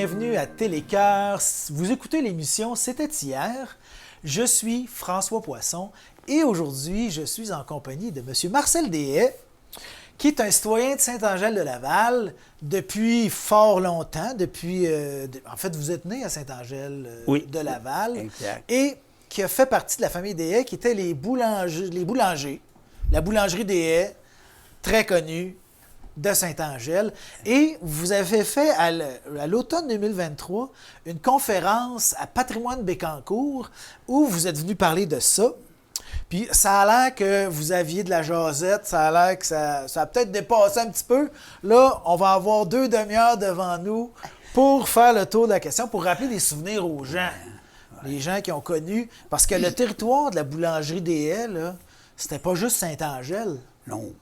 bienvenue à Télécœur. Vous écoutez l'émission C'était hier. Je suis François Poisson et aujourd'hui, je suis en compagnie de M. Marcel Deshaies, qui est un citoyen de Saint-Angèle-de-Laval depuis fort longtemps. En fait, vous êtes né à Saint-Angèle-de-Laval. Exact. Et qui a fait partie de la famille Deshaies, qui étaient les boulangers. La boulangerie Deshaies, très connue, de Saint-Angèle. Et vous avez fait, à l'automne 2023, une conférence à Patrimoine Bécancour où vous êtes venu parler de ça. Puis ça a l'air que vous aviez de la jasette, ça a l'air que ça a peut-être dépassé un petit peu. Là, on va avoir 2 demi-heures devant nous pour faire le tour de la question, pour rappeler des souvenirs aux gens. Les gens qui ont connu. Parce que le territoire de la boulangerie Deshaies, là, c'était pas juste Saint-Angèle. Non,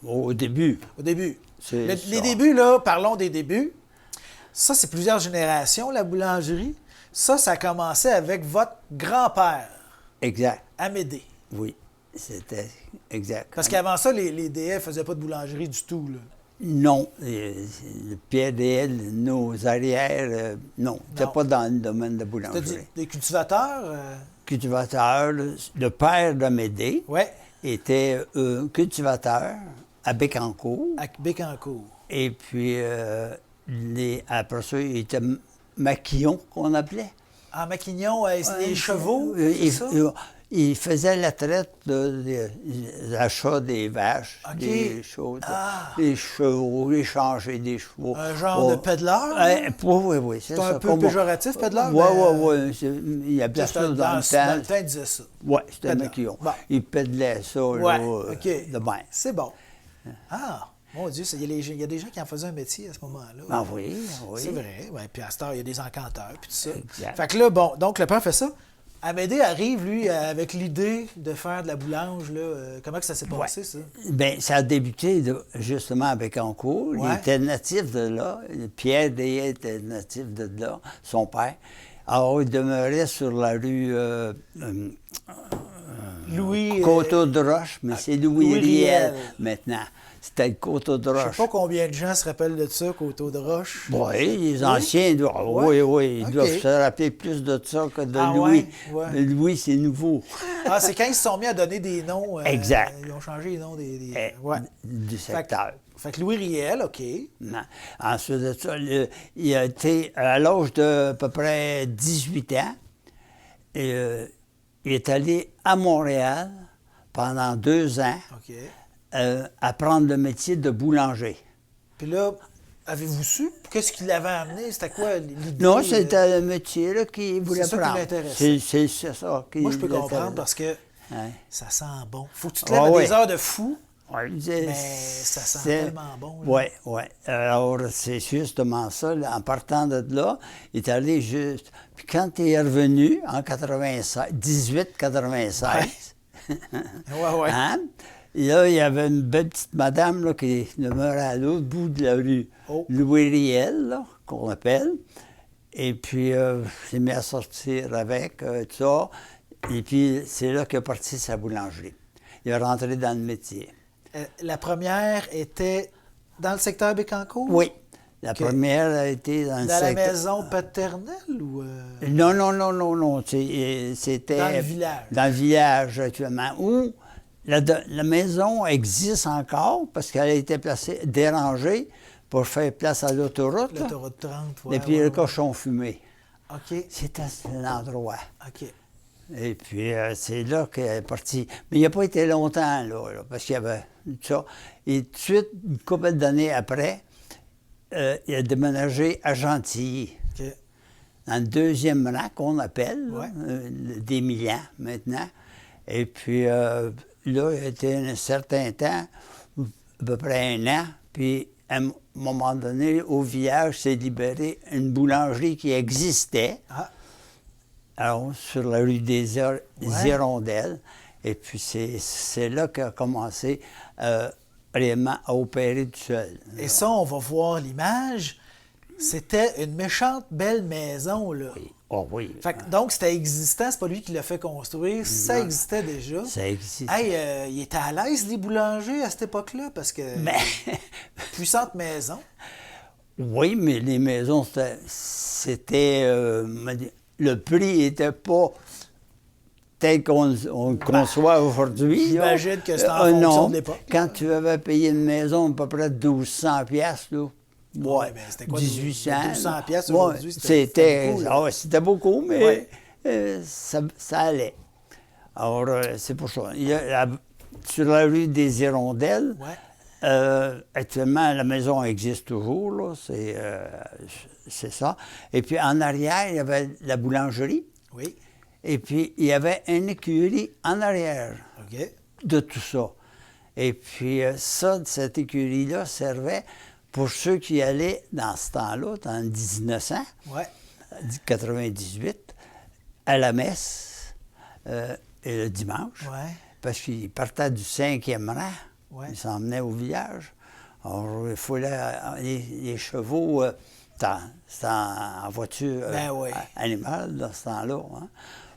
au début. Au début. C'est Les débuts, là, parlons des débuts. Ça, c'est plusieurs générations, la boulangerie. Ça a commencé avec votre grand-père, Exact. Amédée. Oui, c'était exact. Parce qu'avant ça, les Deshaies ne faisaient pas de boulangerie du tout, là. Non, le Pierre Deshaies, nos arrières, non, c'était pas dans le domaine de C'était boulangerie. des cultivateurs? Cultivateur, le père d'Amédée Oui, était cultivateur à Bécancour. à Bécancour. Et puis, après ça, il était maquillon, qu'on appelait. En Maquignon, c'est des chevaux, Il, c'est ça? il faisait la traite de l'achat des vaches, OK. des choses, Ah. des chevaux, échanger des chevaux. Un genre de pédaleur? Oui, c'est C'est ça. un peu péjoratif, pédaleur? Oui. Il appelait ça dans le Dans temps. le temps, il disait ça. Oui, c'était un Pédaleur. maquillon. Bon. Il pédalait ça, Ouais, là, OK. de même. C'est bon. Ah, mon Dieu, il y a des gens qui en faisaient un métier à ce moment-là. Ah oui. C'est vrai. Ouais, puis à cette heure, il y a des encanteurs, puis tout ça. Exact. Fait que là, bon, donc le père fait ça. Amédée arrive, lui, avec l'idée de faire de la boulange, là. Comment que ça s'est passé, ça? Bien, ça a débuté justement à Bécancour. Ouais. Il était natif de là. Pierre Deshaies était natif de là, son père. Alors, il demeurait sur la rue Louis... Coteau-de-Roche, mais c'est Louis Louis Riel Riel. maintenant. C'était le Je Coteau-de-Roche. sais pas combien de gens se rappellent de ça, Coteau-de-Roche. Oui, les anciens doivent, Ouais. oui, ils OK. doivent se rappeler plus de ça que de Ah Louis. ouais? Mais Louis, c'est nouveau. Ah, c'est quand ils se sont mis à donner des noms. Exact. Ils ont changé les noms des... Eh, du secteur. Fait que Louis Riel, OK. Non. Ensuite de ça, il a été, à l'âge de à peu près 18 ans, et, il est allé à Montréal pendant 2 ans OK. apprendre le métier de boulanger. Puis là, avez-vous su qu'est-ce qui l'avait amené? C'était quoi l'idée? Non, c'était le métier là, qu'il voulait ça qui prendre. l'intéressait. C'est ça qui Moi, je peux comprendre l'intéressait. parce que Ouais. ça sent bon. Faut que tu te lèves à ouais. des heures de fou, Ouais, mais ça sent tellement bon. là. Oui. Alors, c'est justement ça. Là, en partant de là, il est allé juste... Puis quand il est revenu, en 1896... Ouais. Hein? Et là, il y avait une belle petite madame là, qui demeurait à l'autre bout de la rue. Oh. Louis Riel, là, qu'on appelle. Et puis, il s'est mis à sortir avec, tout ça. Et puis, c'est là qu'il a parti sa boulangerie. Il est rentré dans le métier. La première était dans le secteur Bécancour? Oui. La OK. première a été dans le Dans la secteur... maison paternelle ou... Non. C'était... Dans le village. Dans le village, actuellement. Où la maison existe encore parce qu'elle a été dérangée pour faire place à l'autoroute. là. L'autoroute 30, ouais. Et puis ouais, le ouais. cochon fumé. OK. C'était l'endroit. OK. Et puis, c'est là qu'elle est partie. Mais il n'a pas été longtemps, là, parce qu'il y avait tout ça. Et tout de suite, une couple d'années après, il a déménagé à Gentilly, OK. dans le 2e rang qu'on appelle, là, Ouais. des Millans, maintenant. Et puis, là, il a été un certain temps, à peu près 1 an, puis à un moment donné, au village, s'est libéré une boulangerie qui existait. Ah, Alors, sur la rue des Hirondelles. Et puis, c'est là qu'a commencé réellement à opérer tout seul. et ça, on va voir l'image. C'était une méchante belle maison, là. Oui. Oh oui. Fait que, donc, c'était existant, c'est pas lui qui l'a fait construire, ça existait déjà. Ça existe. Hey, il était à l'aise, les boulangers, à cette époque-là, parce que... Mais Puissante maison. Oui, mais les maisons, le prix n'était pas tel qu'on le conçoit aujourd'hui. J'imagine que c'était en fonction non. de l'époque. Quand tu avais payé une maison à peu près 1200 piastres, là, Ouais, mais c'était quoi, 1800. 1200 piastres aujourd'hui, c'était beaucoup, là. ah ouais, c'était beaucoup, mais Ouais. ça allait. Alors, c'est pour ça. Sur la rue des Hirondelles, actuellement, la maison existe toujours, là, c'est ça. Et puis, en arrière, il y avait la boulangerie. Oui. Et puis, il y avait une écurie en arrière OK. de tout ça. Et puis, cette écurie-là servait pour ceux qui allaient dans ce temps-là, dans 1900, Ouais. 98, à la messe et le dimanche. Ouais. Parce qu'ils partaient du 5e rang. Ouais. Ils s'emmenaient au village. Alors, il fallait les chevaux, c'était en voiture animale dans ce temps-là. Hein.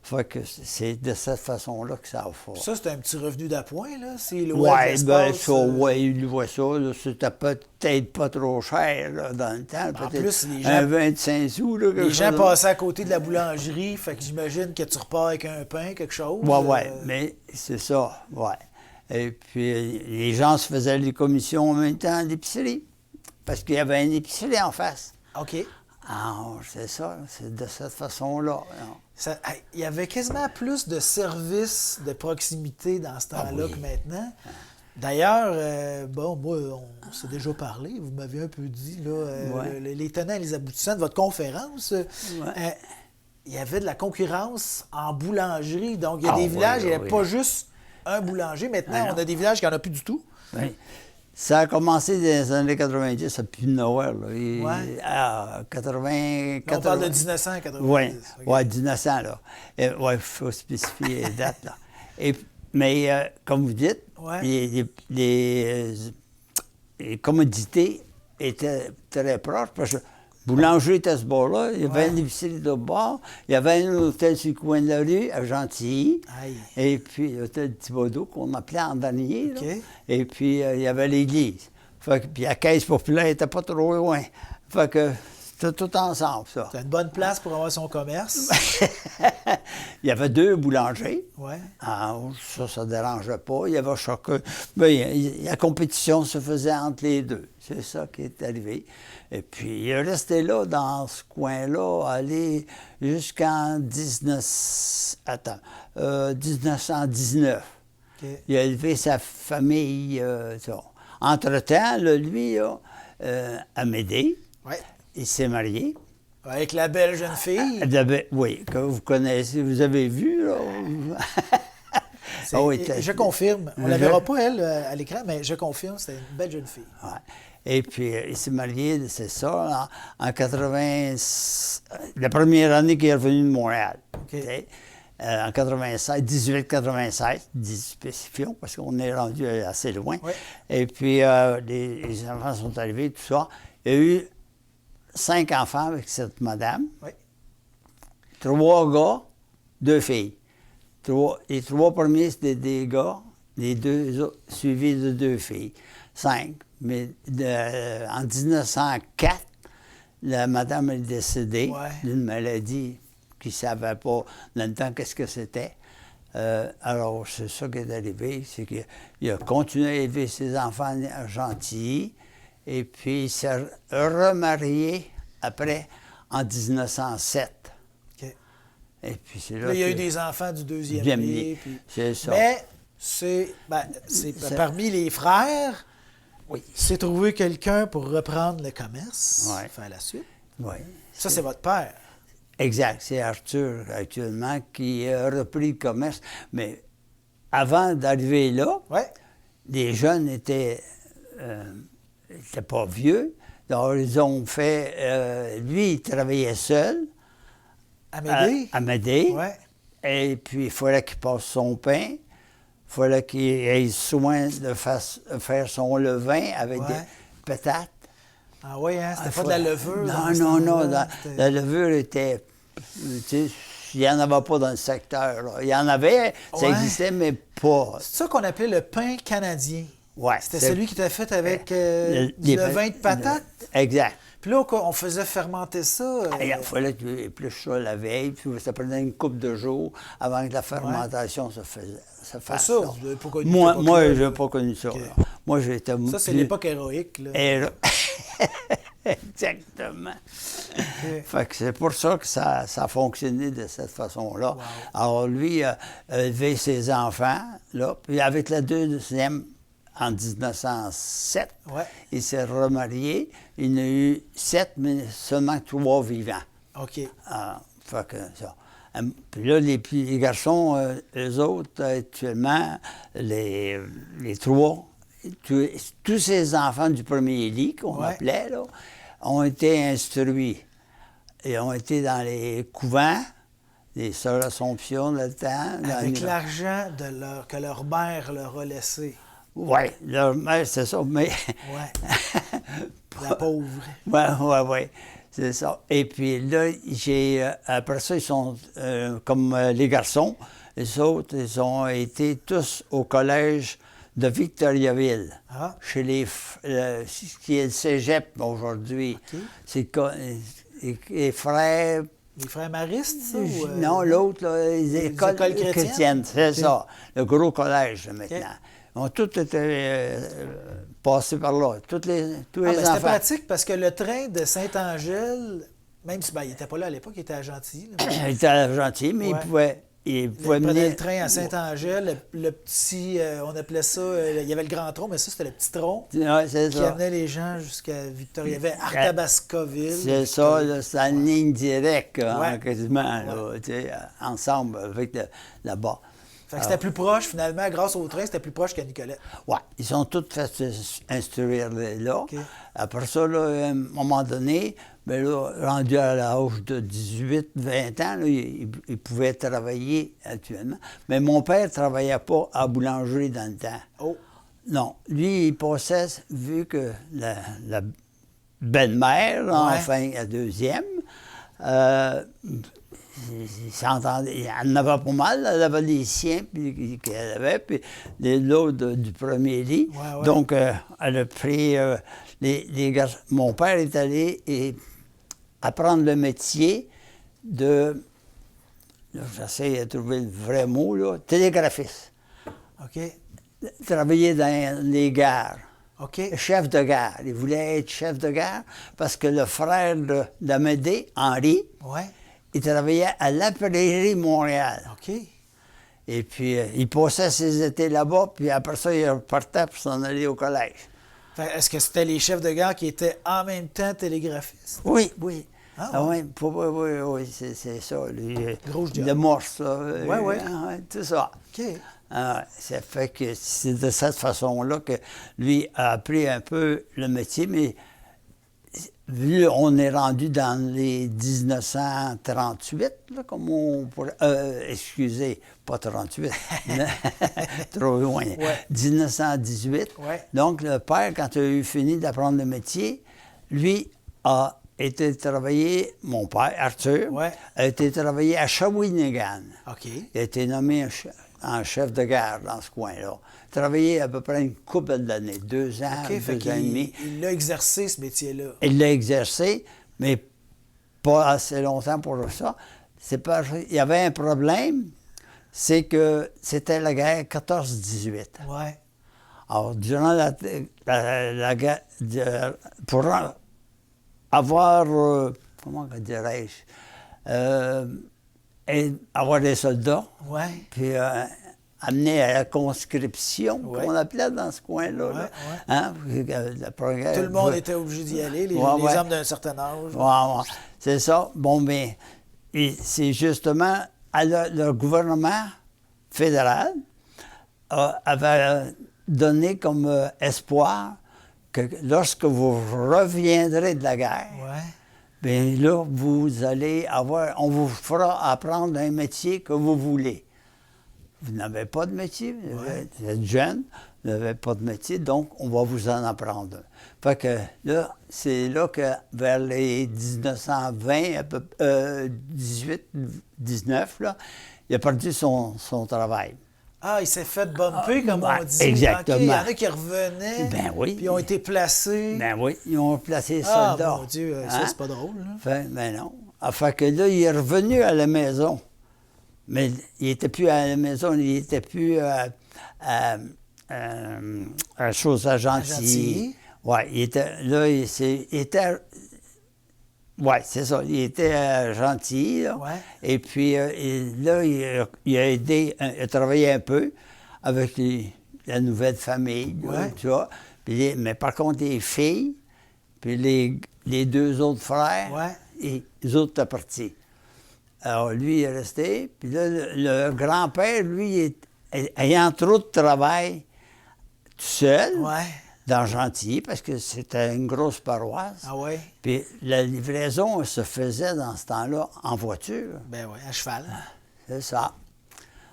Fait que c'est de cette façon-là que ça a fait. Ça, c'est un petit revenu d'appoint, là? C'est Oui, bien ça, il voit ça. Là, c'était peut-être pas trop cher là, dans le temps. En Peut-être plus, les gens, un 25 sous. Là, les gens passaient à côté de la boulangerie, fait que j'imagine que tu repars avec un pain, quelque chose. Oui, mais c'est ça, oui. Et puis, les gens se faisaient les commissions en même temps à l'épicerie, parce qu'il y avait une épicerie en face. OK. Alors, c'est ça, c'est de cette façon-là. Il y avait quasiment plus de services de proximité dans ce temps-là que maintenant. D'ailleurs, moi, on s'est déjà parlé, vous m'avez un peu dit, là, les tenants et les aboutissants de votre conférence. Il y avait de la concurrence en boulangerie. Donc, il y a des villages, il n'y avait pas juste un boulanger. Maintenant, on a des villages qui n'en ont plus du tout. Oui. Ça a commencé dans les années 90, ça plus de Noël. À 80... On parle de 1990. Oui, 1900, là. Il faut spécifier les dates, là. Mais, comme vous dites, les commodités étaient très proches, parce que le boulanger était à ce bord-là, il y avait une épicerie de bord, il y avait un hôtel sur le coin de la rue, à Gentilly, et puis l'hôtel Thibodeau, qu'on appelait en dernier, là. Et puis il y avait l'église. Puis la caisse populaire n'était pas trop loin. Fait que c'était tout ensemble, ça. C'était une bonne place pour avoir son commerce. Il y avait 2 boulangers. Oui. Ça ne dérangeait pas. Il y avait chacun. Bien, la compétition se faisait entre les 2. C'est ça qui est arrivé. Et puis, il est resté là, dans ce coin-là, aller jusqu'en 1919. Okay. Il a élevé sa famille. Entre-temps, lui, Amédée, il s'est marié. Avec la belle jeune fille? Oui, que vous connaissez, vous avez vu, là. Je confirme. On ne la verra pas, elle, à l'écran, mais je confirme, c'était une belle jeune fille. Ouais. Et puis, il s'est marié, c'est ça, en 80... La première année qu'il est revenu de Montréal. Okay. En 96, 1896, spécifions, parce qu'on est rendu assez loin. Oui. Et puis, les enfants sont arrivés, tout ça. Il y a eu 5 enfants avec cette madame. Oui. 3 gars, 2 filles. Les 3 premiers, c'était des gars. Les 2 autres, suivis de 2 filles. 5. Mais en 1904, la madame est décédée d'une maladie qu'il ne savait pas dans le temps qu'est-ce que c'était. Alors, c'est ça qui est arrivé, c'est qu'il a continué à élever ses enfants à Gentilly, et puis il s'est remarié après, en 1907. Okay. Et puis c'est là il y a eu des enfants du deuxième lit. Puis... C'est ça. Mais c'est parmi les frères, c'est trouver quelqu'un pour reprendre le commerce, faire la suite. Oui. Ça, c'est votre père. Exact. C'est Arthur, actuellement, qui a repris le commerce. Mais avant d'arriver là, les jeunes étaient pas vieux. Donc, ils ont fait... lui, il travaillait seul. Amédée. Et puis, il fallait qu'il passe son pain. Il fallait qu'il ait soin de faire son levain avec des patates. Ah oui, hein? C'était pas de la levure? Non. La levure était... Tu sais, il n'y en avait pas dans le secteur. Là. Il y en avait, ça existait, mais pas. C'est ça qu'on appelait le pain canadien. Oui. C'était celui qui était fait avec du levain de patates? Exact. Puis là, on faisait fermenter ça. Il fallait que tu épluches ça la veille, puis ça prenait une couple de jours avant que la fermentation se fasse. Ça, vous n'avez pas connu moi, je n'ai pas connu ça. Okay. Moi, j'étais... Ça, c'est l'époque héroïque. Là. Exactement. Okay. Fait que c'est pour ça que ça a fonctionné de cette façon-là. Wow. Alors, lui a élevé ses enfants, là, puis avec la deuxième, en 1907, il s'est remarié. Il en a eu 7, mais seulement 3 vivants. OK. Fait que ça. Puis là, les garçons, eux autres, actuellement, les 3, tous ces enfants du premier lit, qu'on appelait, là, ont été instruits. Et ont été dans les couvents, les Sœurs Assomption, le temps. Avec l'argent que leur mère leur a laissé. Oui, leur mère, c'est ça, mais... Oui. La pauvre. Oui. C'est ça. Et puis là, après ça, ils sont comme les garçons. Les autres, ils ont été tous au collège de Victoriaville, chez ce qui est le cégep aujourd'hui. Okay. C'est les frères... Les frères maristes, ça? Non, l'autre, les écoles chrétiennes. C'est ça, le gros collège maintenant. Ils ont tous été passés par là, tous les enfants. C'était pratique parce que le train de Saint-Angèle, même si il n'était pas là à l'époque, il était à Gentilly. Il était à Gentilly, mais il pouvait mener le train à Saint-Angèle, le petit, on appelait ça, il y avait le grand tronc, mais ça, c'était le petit tronc qui amenait les gens jusqu'à Victoria. Il y avait Arthabascoville. C'est ça, c'est une ligne directe, quasiment, là, ensemble avec là-bas. Fait que c'était plus proche, finalement, grâce au train, c'était plus proche qu'à Nicolette. Oui, ils sont tous fait instruire là. Okay. Après ça, là, à un moment donné, bien là, rendu à l'âge de 18-20 ans, là, il pouvait travailler actuellement. Mais mon père ne travaillait pas à boulangerie dans le temps. Oh. Non. Lui, il passait, vu que la belle-mère, enfin, la deuxième, il s'entendait, elle en avait pas mal, elle avait les siens qu'elle avait, puis l'autre du premier lit. Ouais. Donc, elle a pris les gars. Mon père est allé apprendre le métier de, j'essaie de trouver le vrai mot, là, télégraphiste. OK. Travailler dans les gares. OK. Chef de gare. Il voulait être chef de gare parce que le frère d'Amédée, Henri, il travaillait à la Prairie Montréal. OK. Et puis, il passait ses étés là-bas, puis après ça, il repartait pour s'en aller au collège. Est-ce que c'était les chefs de gare qui étaient en même temps télégraphistes? Oui. Oui, c'est ça. Le morse, Oui. tout ça. OK. Ça fait que c'est de cette façon-là que lui a appris un peu le métier, mais vu on est rendu dans les 1938, là, comme on pourrait... excusez, pas 38, trop loin. 1918. Donc, le père, quand il a eu fini d'apprendre le métier, lui a été travailler, mon père, Arthur, a été travailler à Shawinigan. OK. Il a été nommé en chef de gare dans ce coin-là. Travaillé à peu près une couple d'années, 2 ans, 2 ans et demi. Il l'a exercé, ce métier-là. Il l'a exercé, mais pas assez longtemps pour ça. Il y avait un problème, c'est que c'était la guerre 14-18. Oui. Alors, durant la guerre, pour avoir, comment dirais-je, avoir des soldats, puis amener à la conscription, qu'on appelait dans ce coin-là. Tout le monde était obligé d'y aller, les hommes d'un certain âge. C'est ça. Bon, bien, c'est justement le gouvernement fédéral avait donné comme espoir que lorsque vous reviendrez de la guerre, bien là, vous allez on vous fera apprendre un métier que vous voulez. Vous n'avez pas de métier, vous êtes jeune, vous n'avez pas de métier, donc on va vous en apprendre un. Fait que là, c'est là que vers les 1920, 18, 19, là, il a perdu son travail. Ah, il s'est fait bumper, comme ouais, on dit. exactement. OK, il y en a qui revenaient, Ben oui. puis ils ont été placés. Ben oui, ils ont placé les Ah, soldats. mon Dieu, ça, Hein? c'est pas drôle. Là. Ben non. Fait que là, il est revenu à la maison. Mais il n'était plus à la maison, il n'était plus à Chose à Gentilly. Gentilly. Oui, il était là, oui, c'est ça. Il était à Gentilly, là. Ouais. Et puis là, il a aidé, il a travaillé un peu avec la nouvelle famille, là, Ouais. tu vois. Puis mais par contre, les filles, puis les deux autres frères, Ouais. et les autres étaient partis. Alors, lui, il est resté. Puis là, le grand-père, lui, ayant trop de travail tout seul, Ouais. dans Gentilly, parce que c'était une grosse paroisse. Ah ouais? Puis la livraison se faisait dans ce temps-là en voiture. Ben oui, à cheval. C'est ça.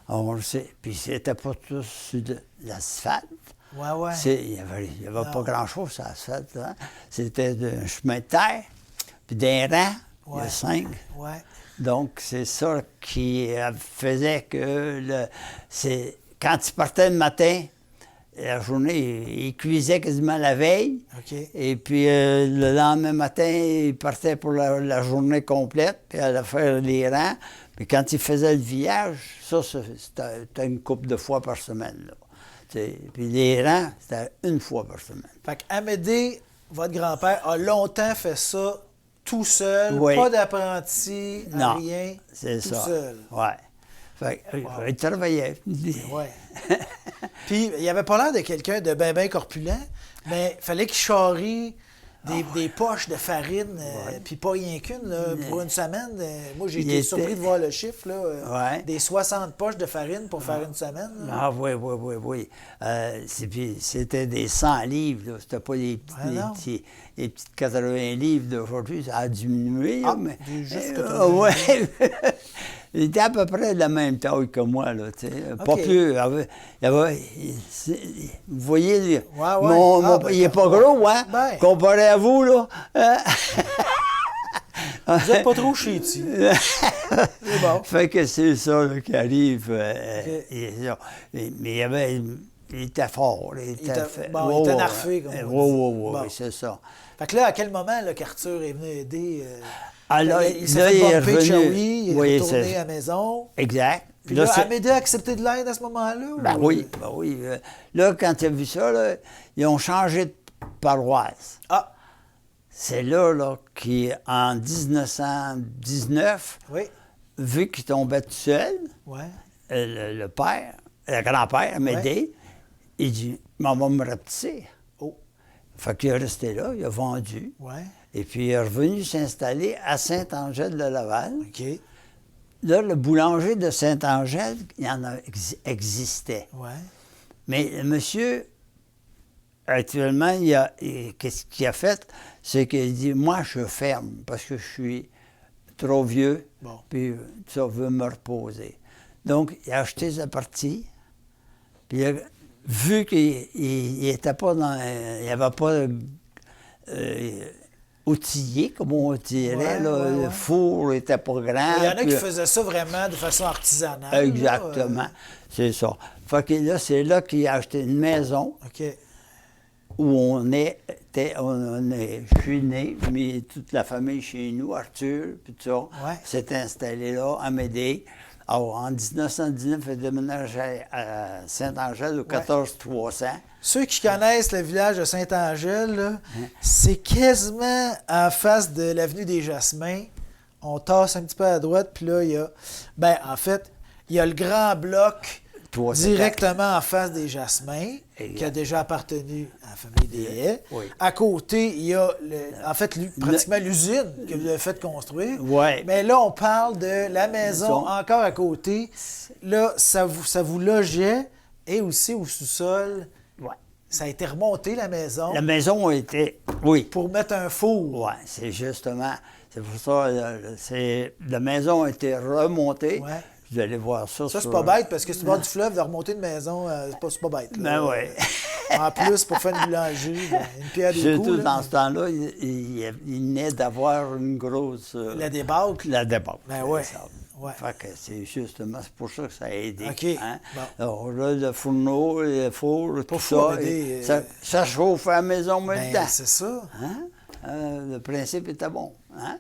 On le sait. Puis c'était pas tout sur de l'asphalte. Ouais, ouais. Il n'y avait pas grand-chose sur l'asphalte. Hein? C'était un chemin de terre, puis des rangs, il y Ouais. a 5. Ouais. Donc, c'est ça qui faisait que quand il partait le matin, la journée, il cuisait quasiment la veille. OK. Et puis le lendemain matin, il partait pour la journée complète, puis allait faire les rangs. Puis quand il faisait le village, ça, c'était une couple de fois par semaine. Là. Puis les rangs, c'était une fois par semaine. Fait qu'Amédée, votre grand-père, a longtemps fait ça tout seul, Oui. pas d'apprenti, Non, rien, c'est tout ça. seul. Oui. Fait que, il travaillait. Ouais. Puis, il avait pas l'air de quelqu'un de ben corpulent, mais il fallait qu'il charrie des poches de farine, puis pas rien qu'une, là, pour une semaine. Moi, j'ai été surpris de voir le chiffre, là, Ouais. des 60 poches de farine pour faire une semaine. Là. Ah oui. Puis c'était des 100 livres, là. C'était pas les non. petites 80 livres d'aujourd'hui. Ça a diminué, là, Ah, mais... juste 80 ouais. Il était à peu près de la même taille que moi, là, tu sais. Pas OK. plus. Vous voyez, lui, ouais. il est pas gros, hein? Ben. Comparé à vous, là. Vous êtes pas trop chétis. C'est bon. Fait que c'est ça là, qui arrive. Mais il était fort. Il était narfé, comme on dit. Oui, c'est ça. Fait que là, à quel moment là, qu'Arthur est venu aider? Ah, là, il s'est fait est bumper de revenu. Shawi, il est Oui, retourné à la maison. Exact. Puis là, Amédée a accepté de l'aide à ce moment-là? Ben oui. Là, quand il a vu ça, là, ils ont changé de paroisse. Ah, C'est là qu'en 1919, oui. vu qu'il tombait tout seul, Ouais. le père, le grand-père, Amédée, il dit « Maman va me rapetisser. Oh, » Fait qu'il est resté là, il a vendu. ouais. Et puis il est revenu s'installer à Saint-Angèle-de-Laval. OK. Là, le boulanger de Saint-Angèle, il en existait. Ouais. Mais le monsieur, actuellement, qu'est-ce qu'il a fait? C'est qu'il dit, moi, je ferme parce que je suis trop vieux, Bon. puis ça veut me reposer. Donc, il a acheté sa partie, puis vu qu'il n'était pas dans... Il n'y avait pas outillé, comme on dirait. Ouais, là, ouais, le ouais. four n'était pas grand. Il y en a qui puis- faisaient ça vraiment de façon artisanale. Exactement, là, c'est ça. Fait que là, c'est là qu'il a acheté une maison OK. où je suis né, mais toute la famille chez nous, Arthur, puis tout ça, Ouais. s'est installé là, à m'aider. Alors, en 1919, il a déménagé à Saint-Angèle au 14300. Ceux qui connaissent le village de Saint-Angèle, là, c'est quasiment en face de l'avenue des Jasmins. On tasse un petit peu à droite, puis là, il y a... Ben, en fait, il y a le grand bloc 3 directement en face des Jasmins, Exact. qui a déjà appartenu à la famille des Haies. Oui. À côté, il y a, pratiquement l'usine que vous avez fait construire. Ouais. Mais là, on parle de la maison Maison. encore à côté. Là, ça vous logeait, et aussi au sous-sol. Ouais. Ça a été remonté, la maison, La maison était... Oui. pour mettre un four. Oui, c'est justement... C'est pour ça, la maison a été remontée. Ouais. Vous allez voir ça. Ça, c'est sur- pas bête, parce que si tu vas du fleuve, de remonter une maison, c'est pas bête. là. Ben oui. En plus, pour faire une boulangerie, ben, une pierre deux Surtout coups. là. dans ce temps-là, il venait d'avoir une grosse... La débâcle. La débâcle. Ben ouais. c'est ça. Ouais. Fait que c'est justement, c'est pour ça que ça a aidé. OK. Hein? Bon. Alors là, le fourneau, le four, tout four, ça, aider, ça chauffe à la maison Ben, maintenant. c'est ça. Hein? Le principe était bon. Hein?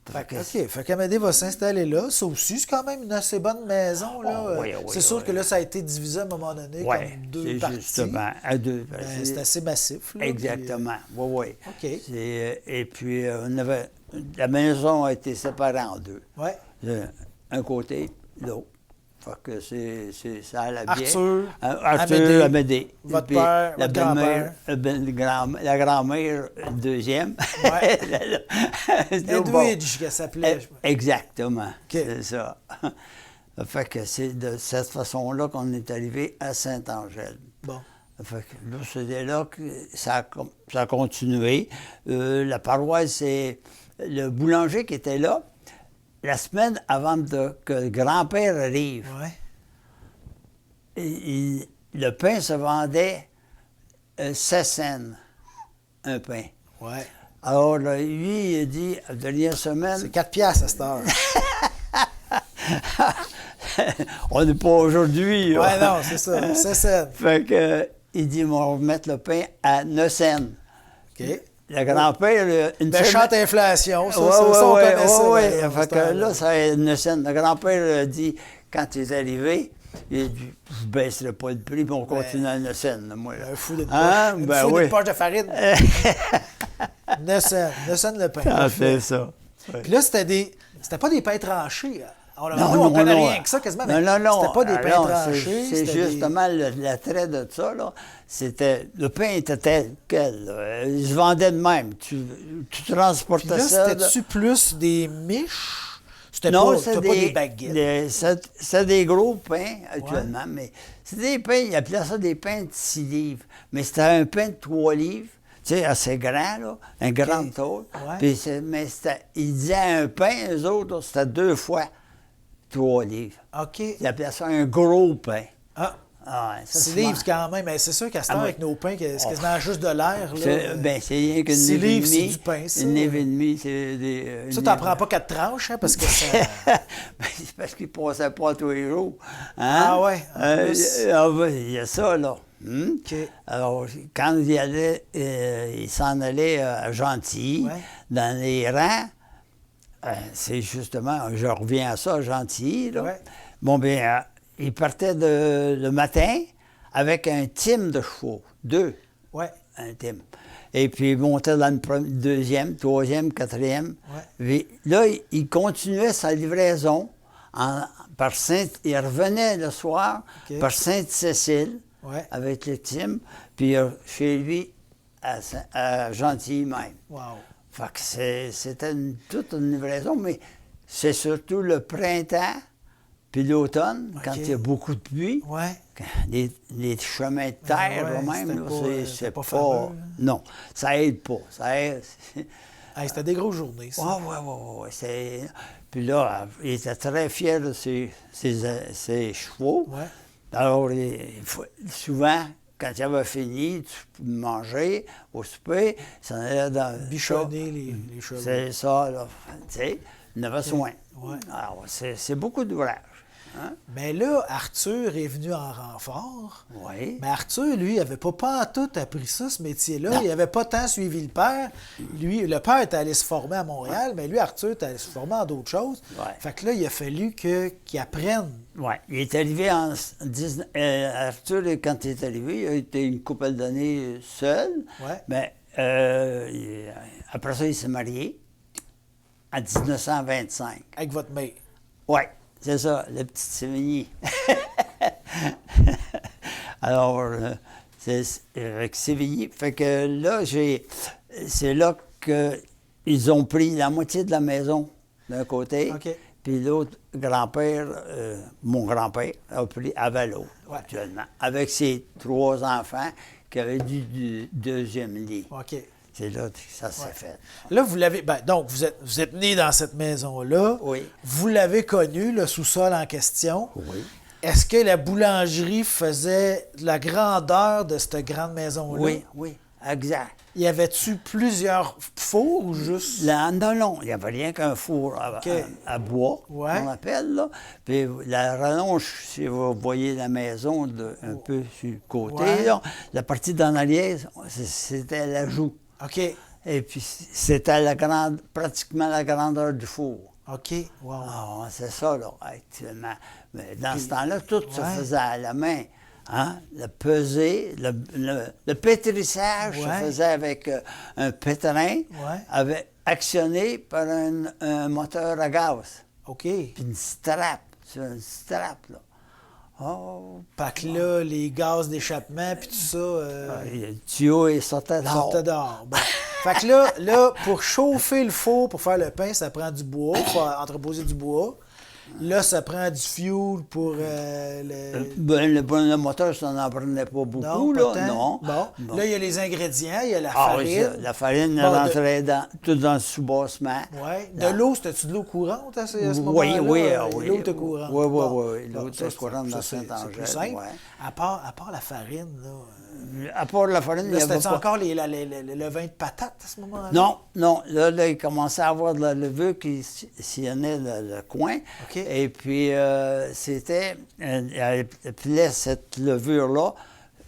OK. Fait qu'Amédée va s'installer là. Ça aussi, c'est quand même une assez bonne maison. Là. Oh, oui, oui, c'est sûr oui. que là, ça a été divisé à un moment donné Oui, comme deux c'est parties. justement à deux. Ben, c'est assez massif. Là, Exactement. Oui, oui. OK. Et puis, la maison a été séparée en deux. Oui. Un côté, l'autre. Fait que ça allait bien. Arthur, Amédée. votre Puis père, la votre grand-père. La grand-mère, deuxième. Ouais. Bon. Edwidge, qu'elle s'appelait. Exactement. OK. C'est ça. Fait que c'est de cette façon-là qu'on est arrivé à Saint-Angèle. Bon. Fait que là, c'est là que ça a continué. La paroisse, c'est le boulanger qui était là. La semaine avant que le grand-père arrive, Ouais. le pain se vendait 16 cents, un pain. Ouais. Alors, là, lui, il a dit, la dernière semaine... C'est 4 piastres à cette heure. On n'est pas aujourd'hui. là. Ouais, non, c'est ça. C'est ça. Fait que, il dit, on va remettre le pain à 9 cents. OK. Le grand-père, une Méchante inflation, ça, ouais, ça, ça, on ouais, connaît ça. ouais. dans Fait ce que temps-là. là, ça a 9 cents. Le grand-père a dit, quand il est arrivé, il a dit, je ne baisserai pas le prix, puis on continue à 9 cents, là, moi. Là. Un fou de poche. Hein? Une Ben fou oui. de poche de farine. 9 cents. 9 cents le pain. Ah, Parfait. c'est ça. Ouais. Puis là, c'était pas des pains tranchés. On Non, connaît non. rien que ça quasiment, mais Non. c'était pas des pains Alors, tranchés. C'est c'était des- justement l'attrait de ça, là. C'était... Le pain était tel quel. Là. Il se vendait de même. Tu Puis transportais là, ça... c'était-tu plus des miches? C'était Non, pas, c'est c'était pas des baguettes. c'est des gros pains actuellement, mais c'est des pains, ils appelaient ça des pains de 6 livres. Mais c'était un pain de 3 livres, tu sais, assez grand, là, un grand tôle. Ouais. Puis ils disaient un pain, eux autres, là, c'était 2 fois 3 livres. OK. Ils appelaient ça un gros pain. Ah, Ah, ouais, ça, 6 souvent- livres quand même. Mais c'est sûr qu'à ce temps, Ah, avec nos pains, c'est quasiment juste de l'air. C'est rien qu'une 6 livre et livres, c'est demie. du pain, ça. Une livre et demie, c'est des... Ça, t'en prends pas 4 tranches, hein, parce que ça... Ben, c'est parce qu'ils ne passaient pas tous les jours. Hein? Ah ouais, en plus. Il y a ça, là. OK. Alors, quand il allait, il s'en allait à Gentilly, Ouais. dans les rangs, c'est justement, je reviens à ça, Gentilly, là. Ouais. Bon, bien, il partait le matin avec un team de chevaux, 2. Ouais. Un team. Et puis, il montait dans le deuxième, troisième, quatrième. Ouais. Puis là, il continuait sa livraison par il revenait le soir OK. par Sainte-Cécile Ouais. avec le team, puis chez lui, à Gentilly même. Wow. Fait que c'était toute une livraison, mais c'est surtout le printemps puis l'automne, OK. quand il y a beaucoup de pluie. Ouais. Les chemins de terre, ouais, là, même, c'était là, pas- c'est pas pas... fameux, là. Non, ça aide pas. Ça aide... Hey, c'était des grosses journées, ça. Ouais. Puis là, il était très fier de ses chevaux. Ouais. Alors, souvent, quand il avait fini de manger au souper, il s'en allait dans... Bichonner les chevaux. C'est ça, là. Tu sais, il en avait soin. Ouais. Alors, c'est beaucoup d'ouvrage. Hein? Mais là, Arthur est venu en renfort. Oui. Mais Arthur, lui, il n'avait pas tout appris ça, ce métier-là. Non. Il n'avait pas tant suivi le père. Lui, le père était allé se former à Montréal, mais lui, Arthur, était allé se former en d'autres choses. Ouais. Fait que là, il a fallu qu'il apprenne. Oui. Il est arrivé Arthur, quand il est arrivé, il a été une couple d'années seul. Ouais. Mais après ça, il s'est marié en 1925. Avec votre mère. Oui, c'est ça, le petit Sévigny. Alors, c'est avec Sévigny. Fait que là, c'est là qu'ils ont pris la moitié de la maison d'un côté. OK. Puis l'autre grand-père, mon grand-père, a pris à Valo, Ouais. actuellement, avec ses 3 enfants qui avaient du deuxième lit. OK. C'est là que ça s'est fait. Là, vous l'avez. Donc, vous êtes né dans cette maison-là. Oui. Vous l'avez connu, le sous-sol en question. Oui. Est-ce que la boulangerie faisait la grandeur de cette grande maison-là? Oui. exact. Y avait-tu plusieurs fours ou juste... Là, non, il n'y avait rien qu'un four à bois, Ouais. on appelle, là. Puis la rallonge, si vous voyez la maison un peu sur le côté, Ouais. là, la partie d'en arrière, c'était l'ajout. OK. Et puis c'était pratiquement la grandeur du four. OK. Wow. Ah, c'est ça, là, actuellement. Mais dans ce temps-là, tout se Ouais. faisait à la main. Hein? Le peser, le pétrissage se faisait avec un pétrin actionné par un moteur à gaz. OK. Puis une strap, c'est une strap, là. Oh! Fait que là, les gaz d'échappement puis tout ça... Le tuyau il sortait dehors. sortait dehors. Bon. Fait que là, pour chauffer le four, pour faire le pain, ça prend du bois. Il faut entreposer du bois. Là, ça prend du fuel pour le moteur, ça n'en prenait pas beaucoup, non, là. pas tant. Non. Bon. Là, il y a les ingrédients, il y a la Ah farine. oui, ça, la farine Bon, rentrait tout dans le sous-bassement. Oui. De l'eau, c'était-tu de l'eau courante à ce moment-là? Oui. L'eau était courante. Oui. Bon, L'eau était courante dans c'est Saint-Angèle. plus simple. Ouais. À part la farine, là... À part la farine, il Là, y avait c'était pas... encore le vin de patate à ce moment-là? Non. Là, il commençait à avoir de la levure qui sillonnait le coin. OK. Et puis, c'était... Il appelait cette levure-là,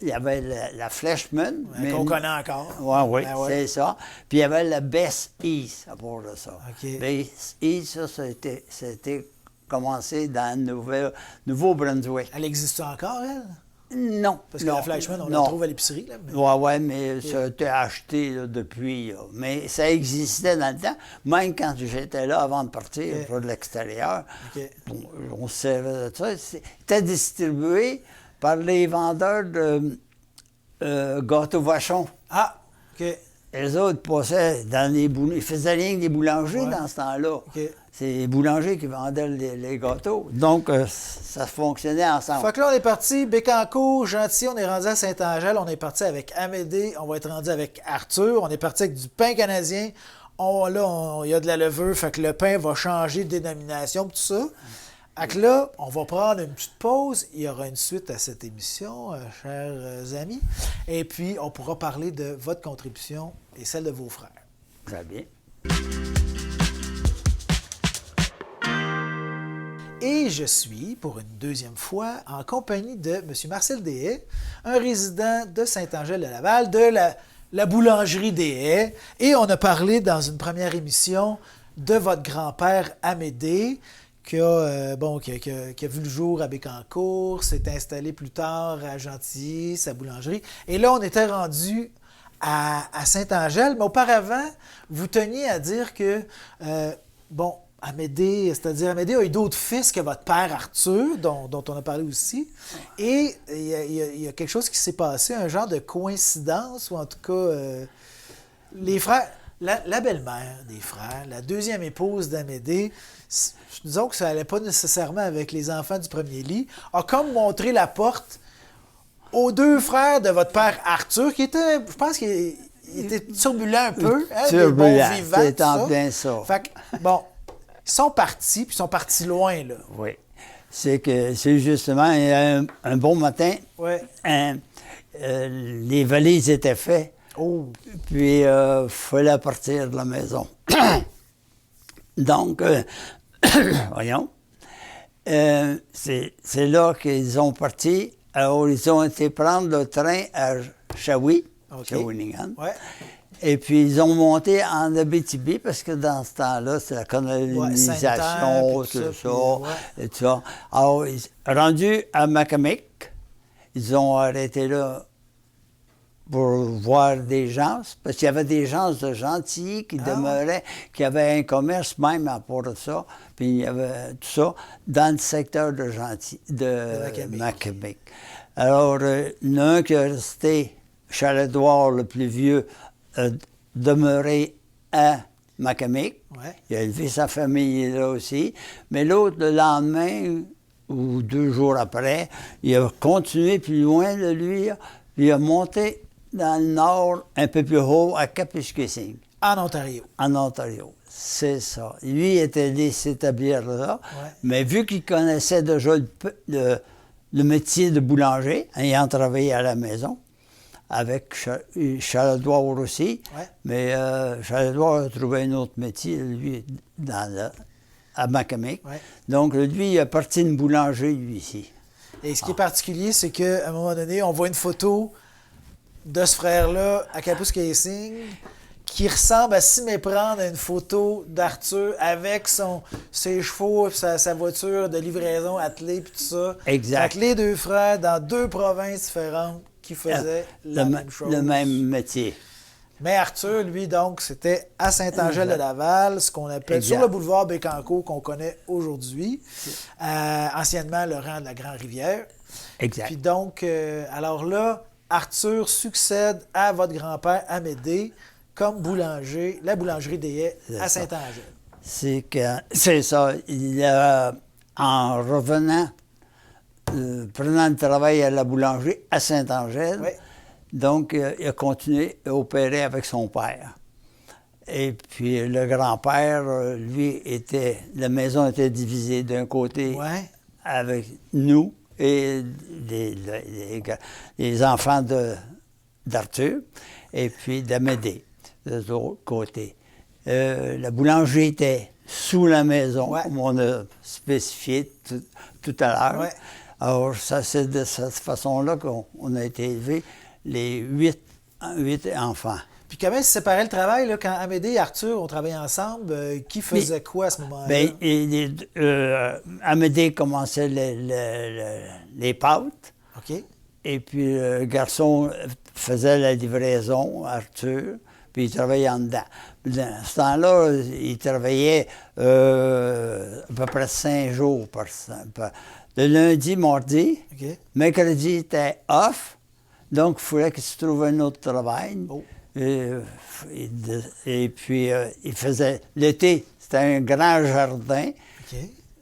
il y avait la Fleshman. Ouais, qu'on connaît encore. Oui, Ben ouais. c'est ça. Puis il y avait la Best East à part de ça. OK. Best East, ça a été commencé dans le Nouveau-Brunswick. Elle existe encore, elle? Non. Parce que la Fleischmann, on la trouve à l'épicerie. Là, mais... Oui, mais ça a été acheté là, depuis. Là. Mais ça existait dans le temps. Même quand j'étais là avant de partir pour l'extérieur, on se servait de ça. C'était distribué par les vendeurs de gâteaux vachons. Ah, OK. Les autres passaient dans les boulangers. Ils faisaient rien que des boulangers dans ce temps-là. OK. C'est les boulangers qui vendaient les gâteaux. Donc, ça fonctionnait ensemble. Fait que là, on est parti, Bécancour, Gentil, on est rendu à Saint-Angèle, on est parti avec Amédée, on va être rendu avec Arthur, on est parti avec du pain canadien. Il y a de la levure, fait que le pain va changer de dénomination, tout ça. Fait que là, on va prendre une petite pause. Il y aura une suite à cette émission, chers amis. Et puis, on pourra parler de votre contribution et celle de vos frères. Très bien. Et je suis, pour une deuxième fois, en compagnie de M. Marcel Deshaies, un résident de Saint-Angèle-de-Laval, de la boulangerie Deshaies. Et on a parlé dans une première émission de votre grand-père Amédée, qui a vu le jour à Bécancour, s'est installé plus tard à Gentilly, sa boulangerie. Et là, on était rendu à Saint-Angèle, mais auparavant, vous teniez à dire que, Amédée, c'est-à-dire Amédée a eu d'autres fils que votre père Arthur, dont on a parlé aussi. Et il y a quelque chose qui s'est passé, un genre de coïncidence, ou en tout cas, les frères, la belle-mère des frères, la deuxième épouse d'Amédée, disons que ça n'allait pas nécessairement avec les enfants du premier lit, a comme montré la porte aux deux frères de votre père Arthur, qui était, je pense qu'il était turbulent un peu, des bons vivants, c'est en plein ça. Fait que, ils sont partis, puis ils sont partis loin, là. Oui. C'est justement, il y a un bon matin, les valises étaient faites, puis il fallait partir de la maison. Donc, voyons, c'est là qu'ils ont parti. Alors, ils ont été prendre le train à Shawinigan. Ouais. Et puis, ils ont monté en Abitibi, parce que dans ce temps-là, c'est la colonisation, tout ça. Alors, rendus à Macamic, ils ont arrêté là pour voir des gens, parce qu'il y avait des gens de Gentilly qui demeuraient, qui avaient un commerce même à part de ça, puis il y avait tout ça, dans le secteur de Gentilly, de Macamic. Alors, il y en a un qui est resté, Charles-Édouard, le plus vieux, demeuré à Macamic. Ouais. Il a élevé sa famille là aussi. Mais l'autre, le lendemain, ou 2 jours après, il a continué plus loin de lui, puis il a monté dans le nord, un peu plus haut, à Kapuskasing. En Ontario. En Ontario, c'est ça. Lui était allé s'établir là, mais vu qu'il connaissait déjà le métier de boulanger, ayant travaillé à la maison, avec Charles-Édouard aussi. Ouais. Mais Charles-Édouard a trouvé un autre métier, lui, à Macamic. Ouais. Donc, lui, il a parti une boulangerie, lui, ici. Et ce qui est particulier, c'est qu'à un moment donné, on voit une photo de ce frère-là à Kapuskasing qui ressemble à s'y méprendre à une photo d'Arthur avec ses chevaux et sa voiture de livraison attelée puis tout ça. Exact. Fait que les deux frères dans deux provinces différentes qui faisaient la même chose. Le même métier. Mais Arthur, lui, donc, c'était à Saint-Angèle-de-Laval, ce qu'on appelle Exact. sur le boulevard Bécancour qu'on connaît aujourd'hui, anciennement le rang de la Grande-Rivière. Exact. Puis donc, alors là, Arthur succède à votre grand-père Amédée comme boulanger, la boulangerie des Haies à Saint-Angèle. C'est ça. En revenant, prenant le travail à la boulangerie à Saint-Angèle, Oui. donc il a continué à opérer avec son père. Et puis le grand-père, lui, la maison était divisée d'un côté Ouais. avec nous et les enfants d'Arthur et puis d'Amédée, de l'autre côté. La boulangerie était sous la maison, Ouais. comme on a spécifié tout à l'heure. Ouais. Alors, ça, c'est de cette façon-là qu'on a été élevés, les 8 enfants. Puis comment se séparait le travail là, quand Amédée et Arthur ont travaillé ensemble? Qui faisait quoi à ce moment-là? Bien, Amédée commençait les pâtes. OK. Et puis le garçon faisait la livraison, Arthur, puis il travaillait en dedans. Dans ce temps-là, il travaillait à peu près 5 jours de lundi, mardi. OK. Mercredi, était off, donc il fallait qu'il se trouve un autre travail. Oh. Et puis, il faisait... L'été, c'était un grand jardin OK.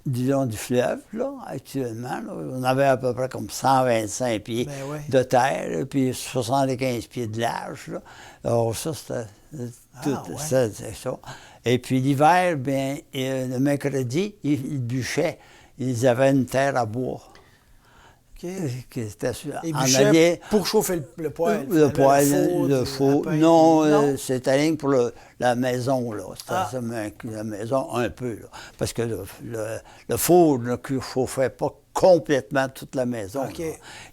du long du fleuve, là, actuellement. Là. On avait à peu près comme 125 pieds Ben ouais. de terre, puis 75 pieds de large. Là. Alors ça, c'était tout ouais. c'était ça. Et puis l'hiver, bien, le mercredi, ils bûchaient. Ils avaient une terre à bois. OK. Qui était Et en bûchait allié- pour chauffer le poêle. le poêle, le du four. lapin. Non, c'était rien que pour la maison, là. C'était Ah. la maison un peu, là. Parce que le four ne chauffait pas complètement toute la maison. OK. Là.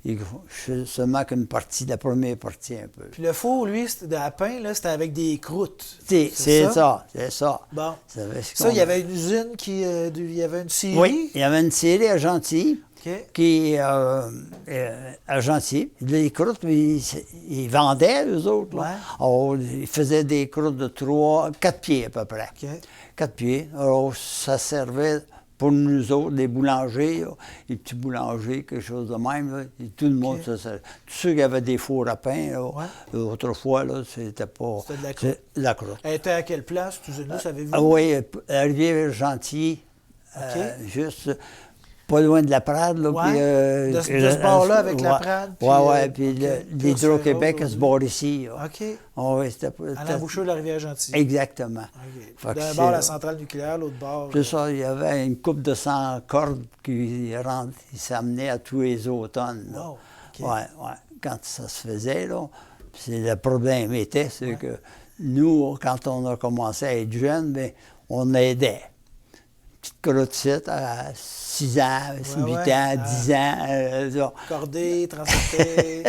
Il seulement qu'une partie, la première partie un peu. Puis le four, lui, c'était de lapin, là, c'était avec des croûtes. C'est ça, c'est ça. Bon. Ce Ça, il y avait une usine qui... il y avait une scierie. Oui, il y avait une scierie à Gentilly. OK. Qui, à Gentilly, les croûtes, ils vendaient, eux autres. Là. Ouais. Alors, ils faisaient des croûtes de 4 pieds à peu près. OK. 4 pieds. Alors, ça servait pour nous autres, les boulangers, là, les petits boulangers, quelque chose de même. Là, et tout le monde, OK. tous ceux qui avaient des fours à pain, là, Ouais. autrefois, là, c'était pas... C'était de la croûte. C'est de la croûte. Elle était à quelle place, cette usine-là, savez-vous? Ah oui, à Rivière-Gentilly, OK. juste pas loin de la Prade. Là, Ouais, puis, de ce bord-là avec la Prade, puis, Oui, puis OK, l'Hydro-Québec, Perce-Féroce, se bord ici. Là. OK. Ah oui, c'était À l'embouchure de la rivière Gentilly. Exactement. OK. Fait que D'un c'est- bord, la centrale nucléaire, l'autre bord... C'est ça, il y avait une coupe de 100 cordes qui s'amenait à tous les automnes. Là. Wow, OK. Ouais. Quand ça se faisait, là, puis le problème était, c'est que nous, quand on a commencé à être jeunes, bien, on aidait. Petite croûte à 6 ans, 8 ouais. ans, 10 ans. Ça. Cordé, transporté.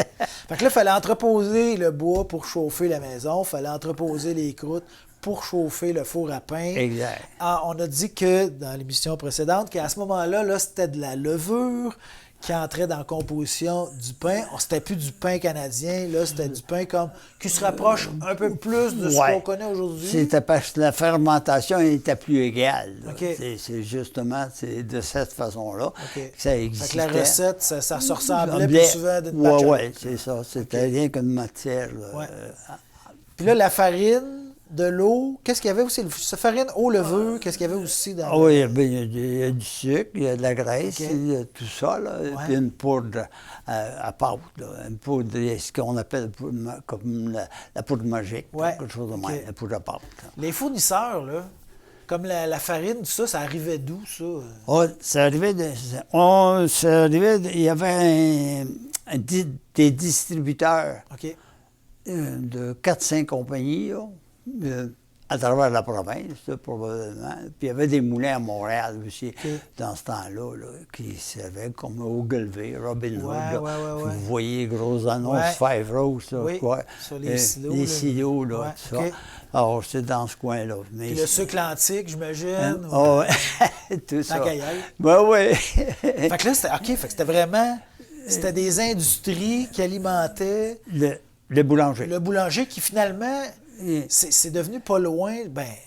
Fait que là, il fallait entreposer le bois pour chauffer la maison. Il fallait entreposer les croûtes pour chauffer le four à pain. Exact. Ah, on a dit que, dans l'émission précédente, qu'à ce moment-là, là, c'était de la levure qui entrait dans la composition du pain. C'était plus du pain canadien, là, c'était du pain comme qui se rapproche un peu plus de ce qu'on connaît aujourd'hui. C'était parce que la fermentation était plus égale. Là. OK. C'est justement de cette façon-là OK. que ça existait. Fait que la recette, ça se ressemblait plus souvent d'une batch à Oui, l'autre. c'est ça. C'était rien qu'une matière. Là. Ouais. Puis là, la farine, de l'eau, qu'est-ce qu'il y avait aussi? La farine, eau, levure, qu'est-ce qu'il y avait aussi dans... Ah oui, bien, il y a du sucre, il y a de la graisse, OK. il y a tout ça, là, puis une poudre à pâte, là, une poudre, ce qu'on appelle comme la poudre magique, là, Ouais. quelque chose de même, OK. la poudre à pâte. Là. Les fournisseurs, là, comme la farine, tout ça, ça arrivait d'où, ça? Oh, ça arrivait il y avait des distributeurs OK. de 4-5 compagnies, là, à travers la province, là, probablement. Puis il y avait des moulins à Montréal aussi, dans ce temps-là, là, qui servaient comme Ogilvy, Robin Hood. Là. Vous voyez les grosses annonces, Five Rose, là, quoi. Sur les silos. Les silos, là, tout ça. Alors, c'est dans ce coin-là. Mais puis le sucre antique, j'imagine. Tout ça. Oui. Fait que là, c'était vraiment... C'était des industries qui alimentaient... Le boulanger. Le boulanger qui, finalement... C'est devenu pas loin,